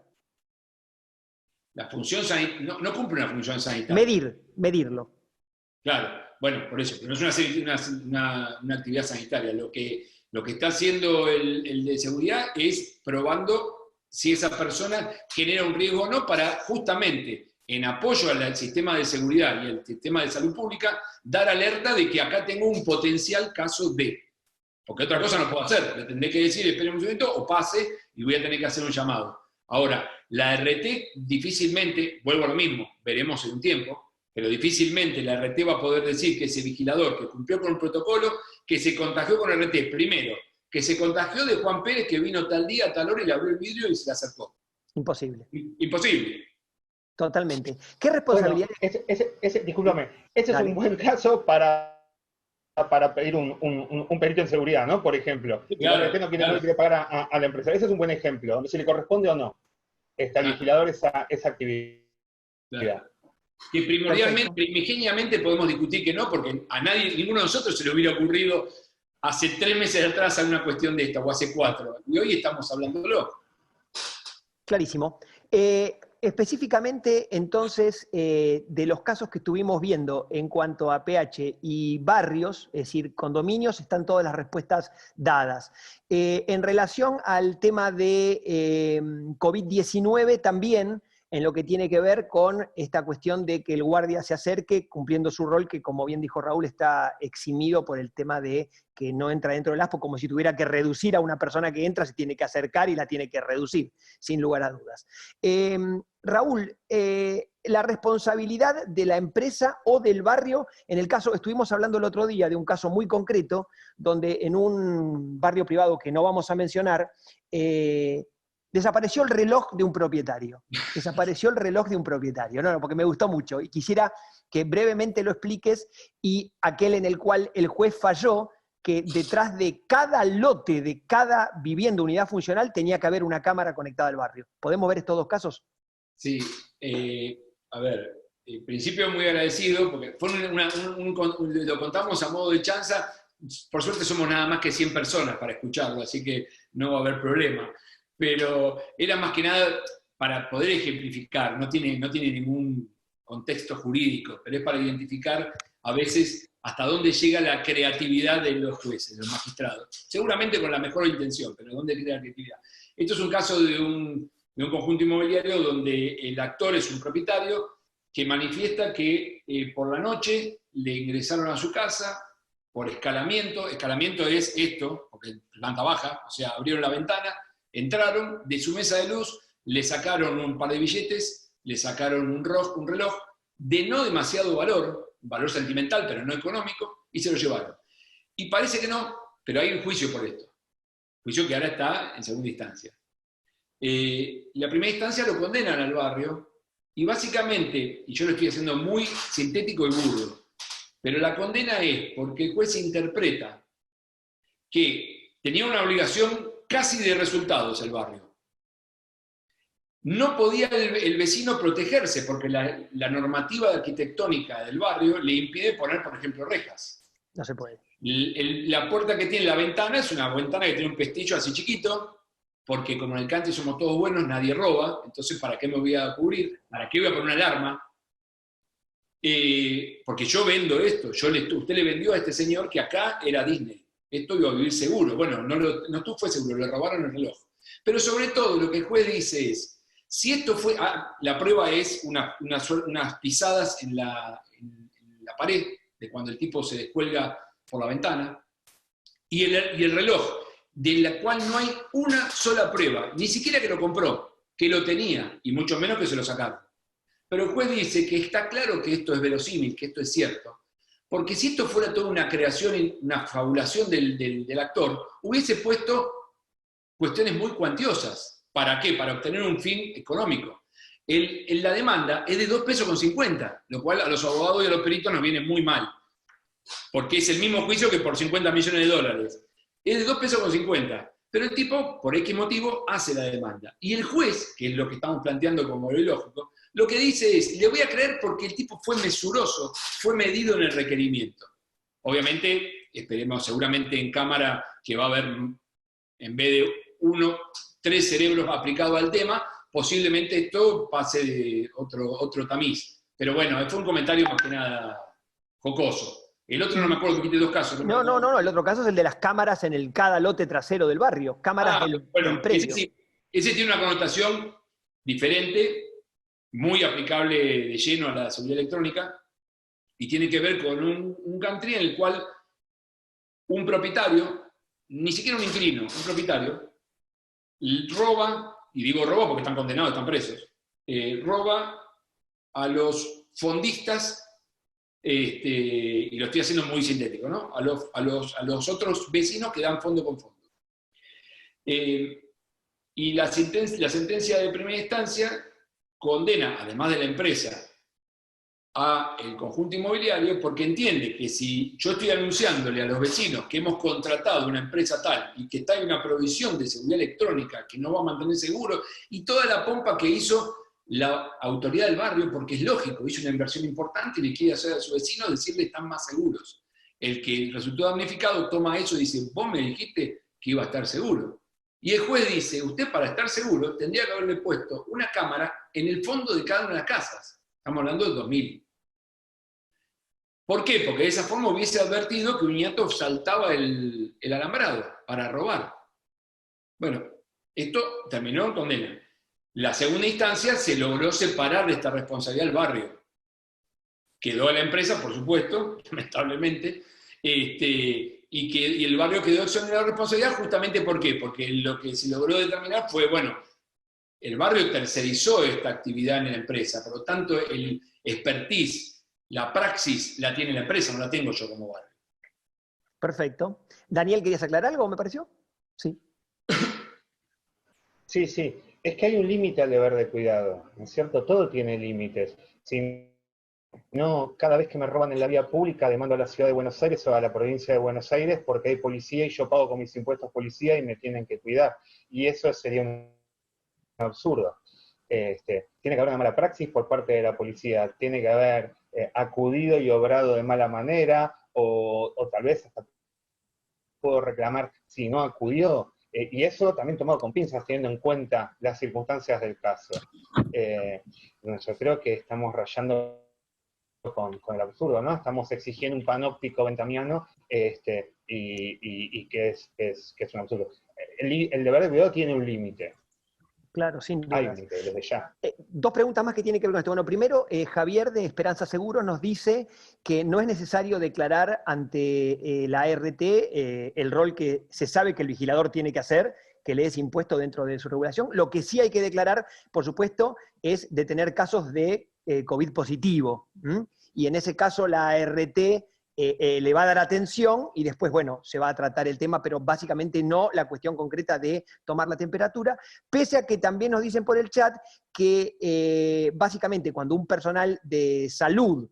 La función sanitaria, no cumple una función sanitaria. Medirlo. Claro, bueno, por eso, pero no es una actividad sanitaria. Lo que está haciendo el de seguridad es probando si esa persona genera un riesgo o no para justamente en apoyo al sistema de seguridad y al sistema de salud pública, dar alerta de que acá tengo un potencial caso de. Porque otra cosa no puedo hacer, le tendré que decir, espere un momento, o pase, y voy a tener que hacer un llamado. Ahora, la RT difícilmente, vuelvo a lo mismo, veremos en un tiempo, pero difícilmente la RT va a poder decir que ese vigilador que cumplió con el protocolo, que se contagió con RT, primero, que se contagió de Juan Pérez, que vino tal día, a tal hora, y le abrió el vidrio y se le acercó. Imposible. Imposible. Totalmente. ¿Qué responsabilidad? Bueno, discúlpame, ese es un buen caso para pedir un perito en seguridad, ¿no? Por ejemplo. Claro, la RT no quiere pagar a la empresa. Ese es un buen ejemplo, donde se le corresponde o no al vigilador esa actividad. Claro. Que primordialmente, primigeniamente podemos discutir que no, porque a nadie, ninguno de nosotros se le hubiera ocurrido hace 3 meses atrás alguna cuestión de esta, o hace 4, y hoy estamos hablándolo. Clarísimo. Específicamente, entonces, de los casos que estuvimos viendo en cuanto a PH y barrios, es decir, condominios, están todas las respuestas dadas. En relación al tema de COVID-19, también en lo que tiene que ver con esta cuestión de que el guardia se acerque cumpliendo su rol, que como bien dijo Raúl, está eximido por el tema de que no entra dentro del ASPO, como si tuviera que reducir a una persona que entra, se tiene que acercar y la tiene que reducir, sin lugar a dudas. Raúl, la responsabilidad de la empresa o del barrio, en el caso, estuvimos hablando el otro día de un caso muy concreto, donde en un barrio privado que no vamos a mencionar, desapareció el reloj de un propietario. Desapareció el reloj de un propietario. No, porque me gustó mucho y quisiera que brevemente lo expliques, y aquel en el cual el juez falló que detrás de cada lote, de cada vivienda, unidad funcional, tenía que haber una cámara conectada al barrio. ¿Podemos ver estos dos casos? Sí, a ver, en principio muy agradecido, porque fue lo contamos a modo de chanza. Por suerte somos nada más que 100 personas para escucharlo, así que no va a haber problema. Pero era más que nada para poder ejemplificar, no tiene ningún contexto jurídico, pero es para identificar a veces hasta dónde llega la creatividad de los jueces, de los magistrados. Seguramente con la mejor intención, pero ¿dónde queda la creatividad? Esto es un caso de un conjunto inmobiliario donde el actor es un propietario que manifiesta que por la noche le ingresaron a su casa por escalamiento. Escalamiento es esto, porque planta baja, o sea, abrieron la ventana, entraron, de su mesa de luz le sacaron un par de billetes, le sacaron un reloj de no demasiado valor sentimental, pero no económico, y se lo llevaron. Y parece que no, pero hay un juicio por esto. Juicio que ahora está en segunda instancia. La primera instancia lo condenan al barrio, y básicamente, y yo lo estoy haciendo muy sintético y burdo, pero la condena es porque el juez interpreta que tenía una obligación casi de resultados el barrio. No podía el vecino protegerse porque la normativa arquitectónica del barrio le impide poner, por ejemplo, rejas. No se puede. La puerta que tiene la ventana es una ventana que tiene un pestillo así chiquito, porque como en el country somos todos buenos, nadie roba, entonces ¿para qué me voy a cubrir? ¿Para qué voy a poner una alarma? Porque yo vendo esto, usted le vendió a este señor que acá era Disney. Esto iba a vivir seguro. Bueno, no fue seguro, le robaron el reloj. Pero sobre todo lo que el juez dice es, si esto fue, la prueba es unas pisadas en la pared, de cuando el tipo se descuelga por la ventana, y el reloj, de la cual no hay una sola prueba, ni siquiera que lo compró, que lo tenía, y mucho menos que se lo sacaron. Pero el juez dice que está claro que esto es verosímil, que esto es cierto. Porque si esto fuera toda una creación, una fabulación del actor, hubiese puesto cuestiones muy cuantiosas. ¿Para qué? Para obtener un fin económico. La demanda es de 2,50 pesos, lo cual a los abogados y a los peritos nos viene muy mal. Porque es el mismo juicio que por 50 millones de dólares. Es de 2,50 pesos. Pero el tipo, por X motivo, hace la demanda. Y el juez, que es lo que estamos planteando como lo ilógico, lo que dice es, le voy a creer porque el tipo fue mesuroso, fue medido en el requerimiento. Obviamente, esperemos seguramente en cámara que va a haber, en vez de 3 cerebros aplicados al tema, posiblemente esto pase de otro tamiz. Pero bueno, fue un comentario más que nada jocoso. El otro no me acuerdo, que quité 2 casos. No, el otro caso es el de las cámaras en cada lote trasero del barrio, cámaras del predio. Ese tiene una connotación diferente, muy aplicable de lleno a la seguridad electrónica, y tiene que ver con un country en el cual un propietario, ni siquiera un inquilino, un propietario, roba, y digo roba porque están condenados, están presos, roba a los fondistas, y lo estoy haciendo muy sintético, ¿no? A los otros vecinos que dan fondo con fondo. Y la sentencia de primera instancia condena, además de la empresa, al conjunto inmobiliario, porque entiende que si yo estoy anunciándole a los vecinos que hemos contratado una empresa tal y que está en una provisión de seguridad electrónica que no va a mantener seguro, y toda la pompa que hizo la autoridad del barrio, porque es lógico, hizo una inversión importante y le quiere hacer a su vecino decirle que están más seguros. El que resultó damnificado toma eso y dice, vos me dijiste que iba a estar seguro. Y el juez dice, usted para estar seguro tendría que haberle puesto una cámara en el fondo de cada una de las casas. Estamos hablando de 2000. ¿Por qué? Porque de esa forma hubiese advertido que un ñato saltaba el alambrado para robar. Bueno, esto terminó en condena. La segunda instancia se logró separar de esta responsabilidad al barrio. Quedó a la empresa, por supuesto, lamentablemente, y el barrio quedó exonerado de responsabilidad justamente ¿por qué? Porque lo que se logró determinar fue, bueno, el barrio tercerizó esta actividad en la empresa, por lo tanto el expertise, la praxis la tiene la empresa, no la tengo yo como barrio. Perfecto. Daniel, ¿querías aclarar algo, me pareció? Sí. Sí, sí. Es que hay un límite al deber de cuidado, ¿no es cierto? Todo tiene límites. Si no, cada vez que me roban en la vía pública, demando a la ciudad de Buenos Aires o a la provincia de Buenos Aires porque hay policía y yo pago con mis impuestos policía y me tienen que cuidar. Y eso sería un absurdo. Tiene que haber una mala praxis por parte de la policía, tiene que haber acudido y obrado de mala manera, o tal vez hasta puedo reclamar si no acudió, y eso también tomado con pinzas, teniendo en cuenta las circunstancias del caso. Yo creo que estamos rayando con el absurdo, ¿no? Estamos exigiendo un panóptico ventamiano y que es un absurdo. El deber de cuidado tiene un límite. Claro, sin duda. Hay un límite, desde ya. Dos preguntas más que tienen que ver con esto. Bueno, primero, Javier de Esperanza Seguros nos dice que no es necesario declarar ante la ART el rol que se sabe que el vigilador tiene que hacer, que le es impuesto dentro de su regulación. Lo que sí hay que declarar, por supuesto, es de tener casos de COVID positivo. Y en ese caso la ART le va a dar atención y después, bueno, se va a tratar el tema, pero básicamente no la cuestión concreta de tomar la temperatura, pese a que también nos dicen por el chat que básicamente cuando un personal de salud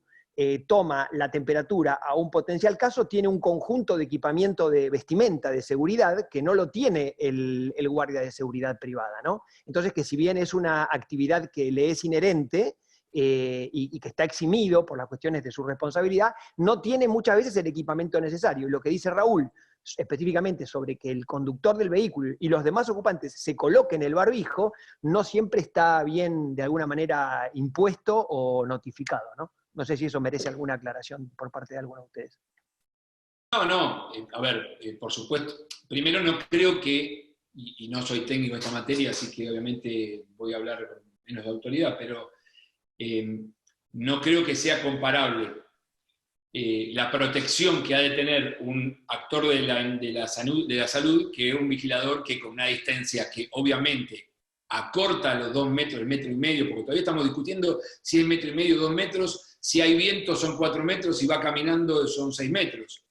toma la temperatura a un potencial caso, tiene un conjunto de equipamiento de vestimenta, de seguridad, que no lo tiene el guardia de seguridad privada, ¿no? Entonces, que si bien es una actividad que le es inherente, y que está eximido por las cuestiones de su responsabilidad, no tiene muchas veces el equipamiento necesario. Y lo que dice Raúl, específicamente sobre que el conductor del vehículo y los demás ocupantes se coloquen el barbijo, no siempre está bien, de alguna manera, impuesto o notificado, ¿no? No sé si eso merece alguna aclaración por parte de alguno de ustedes. No, a ver, por supuesto. Primero no creo que, y no soy técnico en esta materia, así que obviamente voy a hablar con menos de autoridad, pero no creo que sea comparable la protección que ha de tener un actor de la salud que un vigilador que con una distancia que obviamente acorta los 2 metros, el 1,5 metros, porque todavía estamos discutiendo si es 1,5 metros, 2 metros, si hay viento son 4 metros, si va caminando son 6 metros.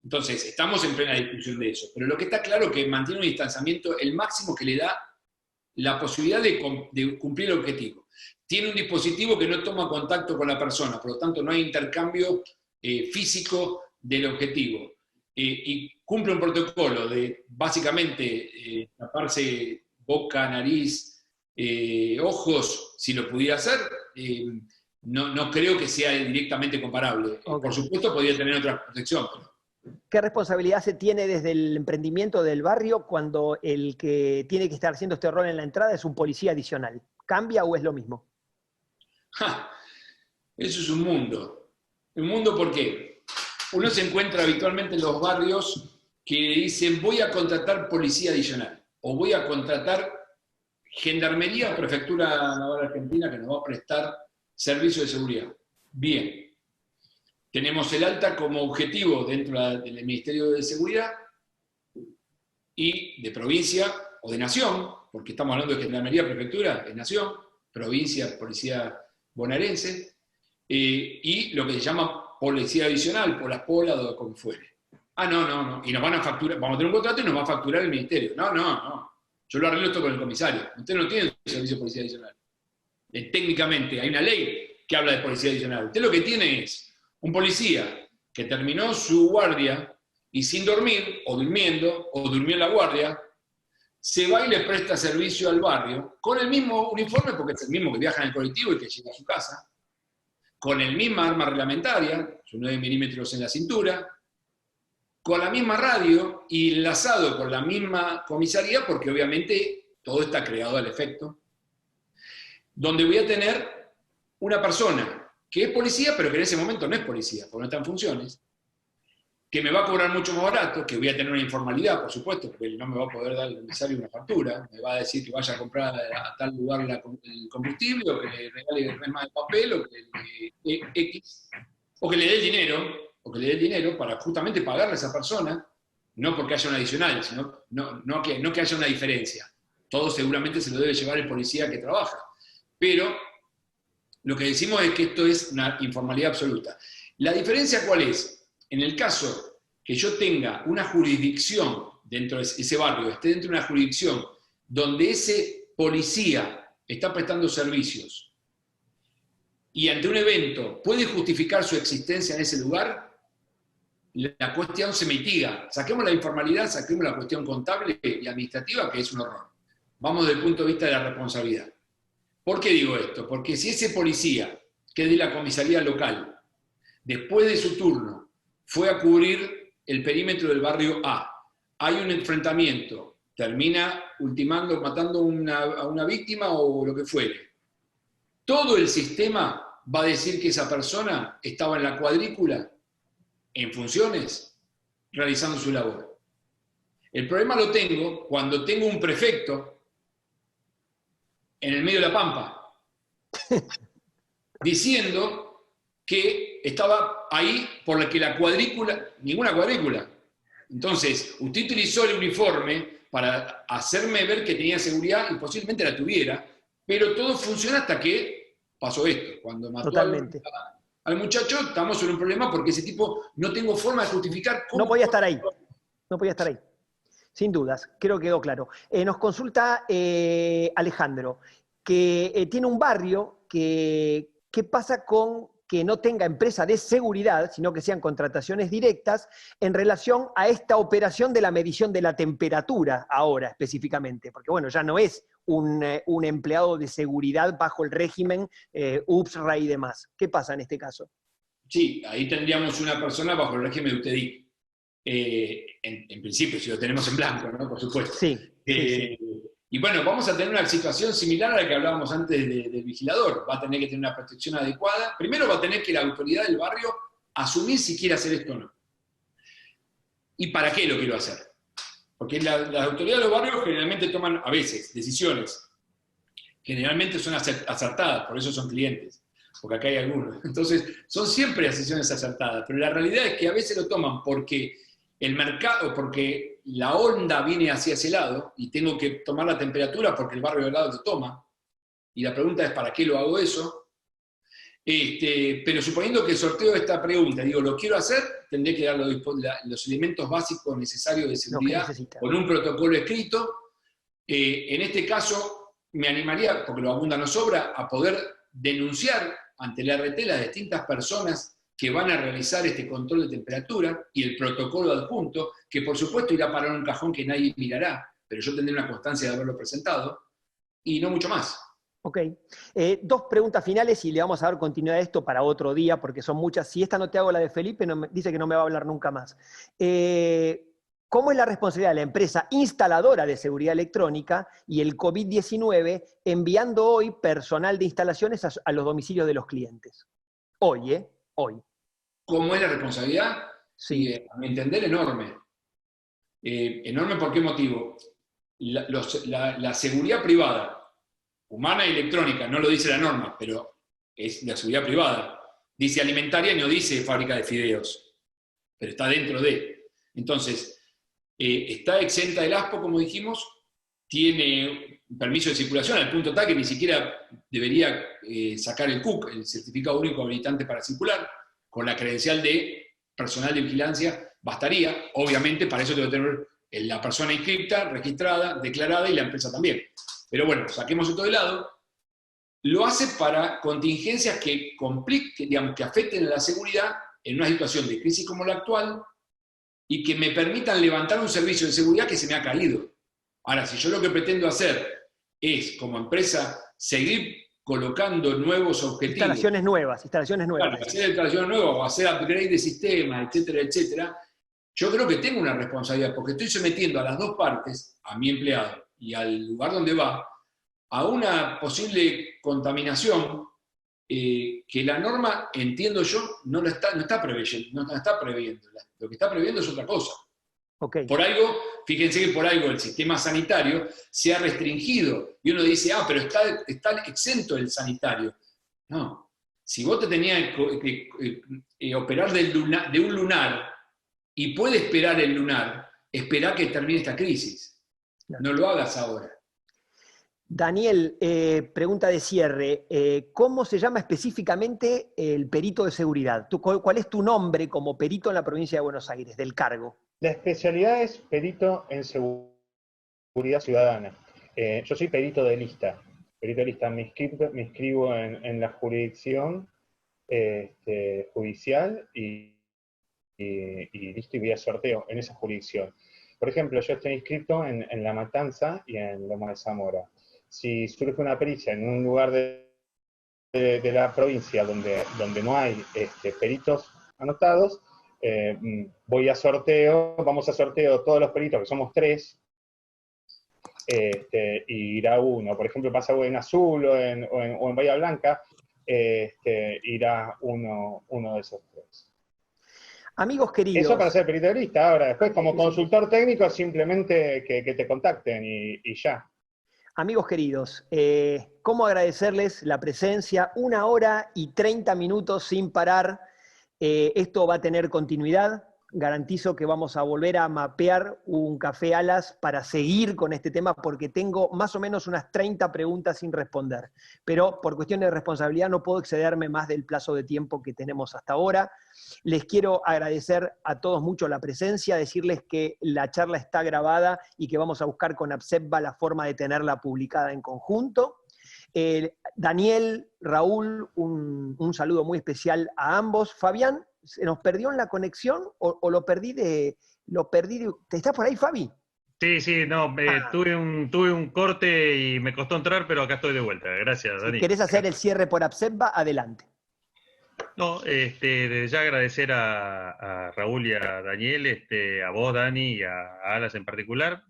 Entonces, estamos en plena discusión de eso. Pero lo que está claro es que mantiene un distanciamiento el máximo que le da la posibilidad de cumplir el objetivo. Tiene un dispositivo que no toma contacto con la persona, por lo tanto no hay intercambio físico del objetivo. Y cumple un protocolo de básicamente taparse boca, nariz, ojos, si lo pudiera hacer, no creo que sea directamente comparable. Okay. Por supuesto podría tener otra protección. ¿Qué responsabilidad se tiene desde el emprendimiento del barrio cuando el que tiene que estar haciendo este rol en la entrada es un policía adicional? ¿Cambia o es lo mismo? Eso es un mundo. ¿Un mundo por qué? Uno se encuentra habitualmente en los barrios que dicen voy a contratar policía adicional o voy a contratar Gendarmería o Prefectura Naval Argentina que nos va a prestar servicio de seguridad. Bien. Tenemos el alta como objetivo dentro del Ministerio de Seguridad y de provincia o de nación, porque estamos hablando de Gendarmería, Prefectura, de nación, provincia, policía bonaerense, y lo que se llama policía adicional, pola, o como fuere. Ah, no, y nos van a facturar, vamos a tener un contrato y nos va a facturar el ministerio. No, yo lo arreglo esto con el comisario. Usted no tiene servicio de policía adicional. Técnicamente hay una ley que habla de policía adicional. Usted lo que tiene es un policía que terminó su guardia y sin dormir, o durmiendo, o durmió en la guardia, se va y le presta servicio al barrio con el mismo uniforme, porque es el mismo que viaja en el colectivo y que llega a su casa, con el misma arma reglamentaria, su 9 milímetros en la cintura, con la misma radio y enlazado con la misma comisaría, porque obviamente todo está creado al efecto, donde voy a tener una persona que es policía, pero que en ese momento no es policía, porque no está en funciones, que me va a cobrar mucho más barato, que voy a tener una informalidad, por supuesto, porque no me va a poder dar el comisario una factura, me va a decir que vaya a comprar a tal lugar el combustible, o que le regale resma de papel, o que le X, o que le dé el dinero, para justamente pagarle a esa persona, no porque haya un adicional, sino no que haya una diferencia. Todo seguramente se lo debe llevar el policía que trabaja. Pero lo que decimos es que esto es una informalidad absoluta. ¿La diferencia cuál es? En el caso que yo tenga una jurisdicción dentro de ese barrio, esté dentro de una jurisdicción donde ese policía está prestando servicios y ante un evento puede justificar su existencia en ese lugar, la cuestión se mitiga. Saquemos la informalidad, saquemos la cuestión contable y administrativa, que es un horror. Vamos desde el punto de vista de la responsabilidad. ¿Por qué digo esto? Porque si ese policía, que es de la comisaría local, después de su turno, fue a cubrir el perímetro del barrio A, hay un enfrentamiento, termina ultimando, matando a una víctima o lo que fuere, todo el sistema va a decir que esa persona estaba en la cuadrícula, en funciones, realizando su labor. El problema lo tengo cuando tengo un prefecto en el medio de la pampa, diciendo que estaba ahí por la que la cuadrícula, ninguna cuadrícula. Entonces, usted utilizó el uniforme para hacerme ver que tenía seguridad y posiblemente la tuviera, pero todo funciona hasta que pasó esto. Cuando mató al muchacho, estamos en un problema porque ese tipo no tengo forma de justificar cómo... No podía estar ahí. No podía estar ahí. Sin dudas, creo que quedó claro. Nos consulta Alejandro, que tiene un barrio que... ¿Qué pasa con que no tenga empresa de seguridad, sino que sean contrataciones directas, en relación a esta operación de la medición de la temperatura ahora específicamente? Porque bueno, ya no es un empleado de seguridad bajo el régimen UPSRA y demás. ¿Qué pasa en este caso? Sí, ahí tendríamos una persona bajo el régimen de UTEDIC. En principio, si lo tenemos en blanco, ¿no? Por supuesto. Sí, sí. Y bueno, vamos a tener una situación similar a la que hablábamos antes del vigilador. Va a tener que tener una protección adecuada. Primero va a tener que la autoridad del barrio asumir si quiere hacer esto o no. ¿Y para qué lo quiero hacer? Porque las autoridades de los barrios generalmente toman, a veces, decisiones. Generalmente son acertadas, por eso son clientes. Porque acá hay algunos. Entonces, son siempre decisiones acertadas. Pero la realidad es que a veces lo toman porque el mercado, porque la onda viene hacia ese lado y tengo que tomar la temperatura porque el barrio del lado lo toma. Y la pregunta es, ¿para qué lo hago eso? Pero suponiendo que el sorteo de esta pregunta, digo, ¿lo quiero hacer? Tendré que dar los elementos básicos necesarios de seguridad con un protocolo escrito. En este caso, me animaría, porque lo abunda no sobra, a poder denunciar ante la RT las distintas personas que van a realizar este control de temperatura y el protocolo adjunto, que por supuesto irá a parar en un cajón que nadie mirará, pero yo tendré una constancia de haberlo presentado, y no mucho más. Ok. Dos preguntas finales y le vamos a dar continuidad a esto para otro día, porque son muchas. Si esta no te hago la de Felipe, dice que no me va a hablar nunca más. ¿Cómo es la responsabilidad de la empresa instaladora de seguridad electrónica y el COVID-19 enviando hoy personal de instalaciones a los domicilios de los clientes? Hoy, Hoy. ¿Cómo es la responsabilidad? Sí. A mi entender, enorme. Enorme, ¿por qué motivo? La seguridad privada humana y electrónica, no lo dice la norma, pero es la seguridad privada. Dice alimentaria y no dice fábrica de fideos, pero está dentro de. Entonces, está exenta del ASPO, como dijimos, tiene permiso de circulación al punto tal que ni siquiera debería sacar el CUC, el Certificado Único Habilitante para Circular, con la credencial de personal de vigilancia, bastaría. Obviamente, para eso debe tener la persona inscripta, registrada, declarada y la empresa también. Pero bueno, saquemos esto de lado. Lo hace para contingencias que compliquen, digamos, que afecten a la seguridad en una situación de crisis como la actual y que me permitan levantar un servicio de seguridad que se me ha caído. Ahora, si yo lo que pretendo hacer es, como empresa, seguir colocando nuevos objetivos. Instalaciones nuevas. Claro, hacer instalaciones nuevas o hacer upgrade de sistemas, etcétera, etcétera. Yo creo que tengo una responsabilidad porque estoy sometiendo a las dos partes, a mi empleado y al lugar donde va, a una posible contaminación que la norma, entiendo yo, no está previendo. Lo que está previendo es otra cosa. Okay. Por algo, fíjense que por algo el sistema sanitario se ha restringido. Y uno dice, pero está exento el sanitario. No. Si vos te tenías que operar de un lunar y puede esperar el lunar, esperá que termine esta crisis. Claro. No lo hagas ahora. Daniel, pregunta de cierre. ¿Cómo se llama específicamente el perito de seguridad? ¿Cuál es tu nombre como perito en la provincia de Buenos Aires, del cargo? La especialidad es perito en seguridad ciudadana. Yo soy perito de lista. Perito de lista, me inscribo en la jurisdicción judicial y listo, y vía sorteo en esa jurisdicción. Por ejemplo, yo estoy inscrito en La Matanza y en Loma de Zamora. Si surge una pericia en un lugar de la provincia donde no hay peritos anotados, voy a sorteo, vamos a sorteo todos los peritos, que somos 3, y irá uno. Por ejemplo, pasa en Azul o en Bahía Blanca, irá uno de esos 3. Amigos queridos. Eso para ser perito de lista. Ahora, después como consultor técnico, simplemente que te contacten y ya. Amigos queridos, ¿cómo agradecerles la presencia? 1 hora y 30 minutos sin parar. Esto va a tener continuidad. Garantizo que vamos a volver a mapear un Café Alas para seguir con este tema, porque tengo más o menos unas 30 preguntas sin responder. Pero por cuestiones de responsabilidad no puedo excederme más del plazo de tiempo que tenemos hasta ahora. Les quiero agradecer a todos mucho la presencia, decirles que la charla está grabada y que vamos a buscar con APSEPBA la forma de tenerla publicada en conjunto. Daniel, Raúl, un saludo muy especial a ambos. Fabián, ¿se nos perdió en la conexión o lo perdí de... ¿Te estás por ahí, Fabi? Sí, no, tuve un corte y me costó entrar, pero acá estoy de vuelta. Gracias, Dani. Si querés hacer el cierre por APSEPBA, adelante. No, desde ya agradecer a Raúl y a Daniel, a vos, Dani, y a Alas en particular.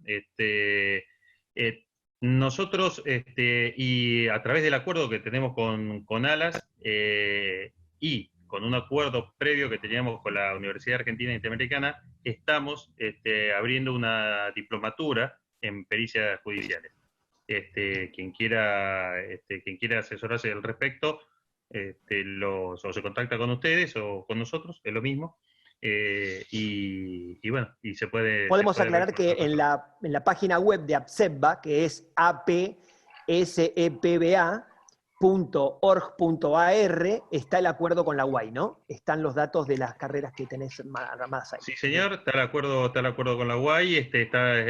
Nosotros, y a través del acuerdo que tenemos con Alas, y con un acuerdo previo que teníamos con la Universidad Argentina Interamericana, estamos abriendo una diplomatura en pericias judiciales. Quien quiera asesorarse al respecto, o se contacta con ustedes o con nosotros, es lo mismo. Y bueno, y se puede... Podemos aclarar que en la página web de APSEPBA, que es apsepba.org.ar, está el acuerdo con la UAI, ¿no? Están los datos de las carreras que tenés armadas ahí. Sí, señor, está el acuerdo con la UAI, está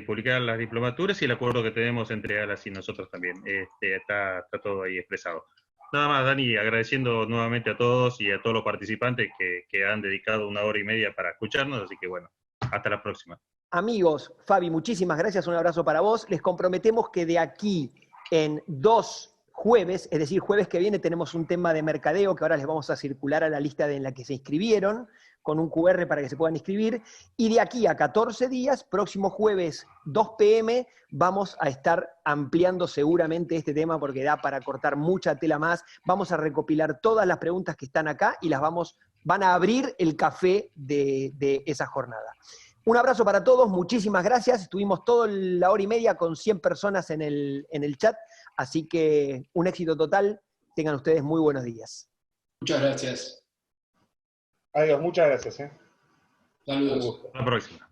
publicadas las diplomaturas y el acuerdo que tenemos entre Alas y nosotros también. Está todo ahí expresado. Nada más, Dani, agradeciendo nuevamente a todos y a todos los participantes que han dedicado 1 hora y media para escucharnos, así que bueno, hasta la próxima. Amigos, Fabi, muchísimas gracias, un abrazo para vos. Les comprometemos que de aquí en 2 jueves, es decir, jueves que viene, tenemos un tema de mercadeo que ahora les vamos a circular a la lista en la que se inscribieron, con un QR para que se puedan inscribir, y de aquí a 14 días, próximo jueves 2 p.m., vamos a estar ampliando seguramente este tema porque da para cortar mucha tela más. Vamos a recopilar todas las preguntas que están acá y van a abrir el café de esa jornada. Un abrazo para todos, muchísimas gracias. Estuvimos toda la hora y media con 100 personas en el chat. Así que un éxito total. Tengan ustedes muy buenos días. Muchas gracias. Adiós, muchas gracias. Saludos. Un gusto. Hasta la próxima.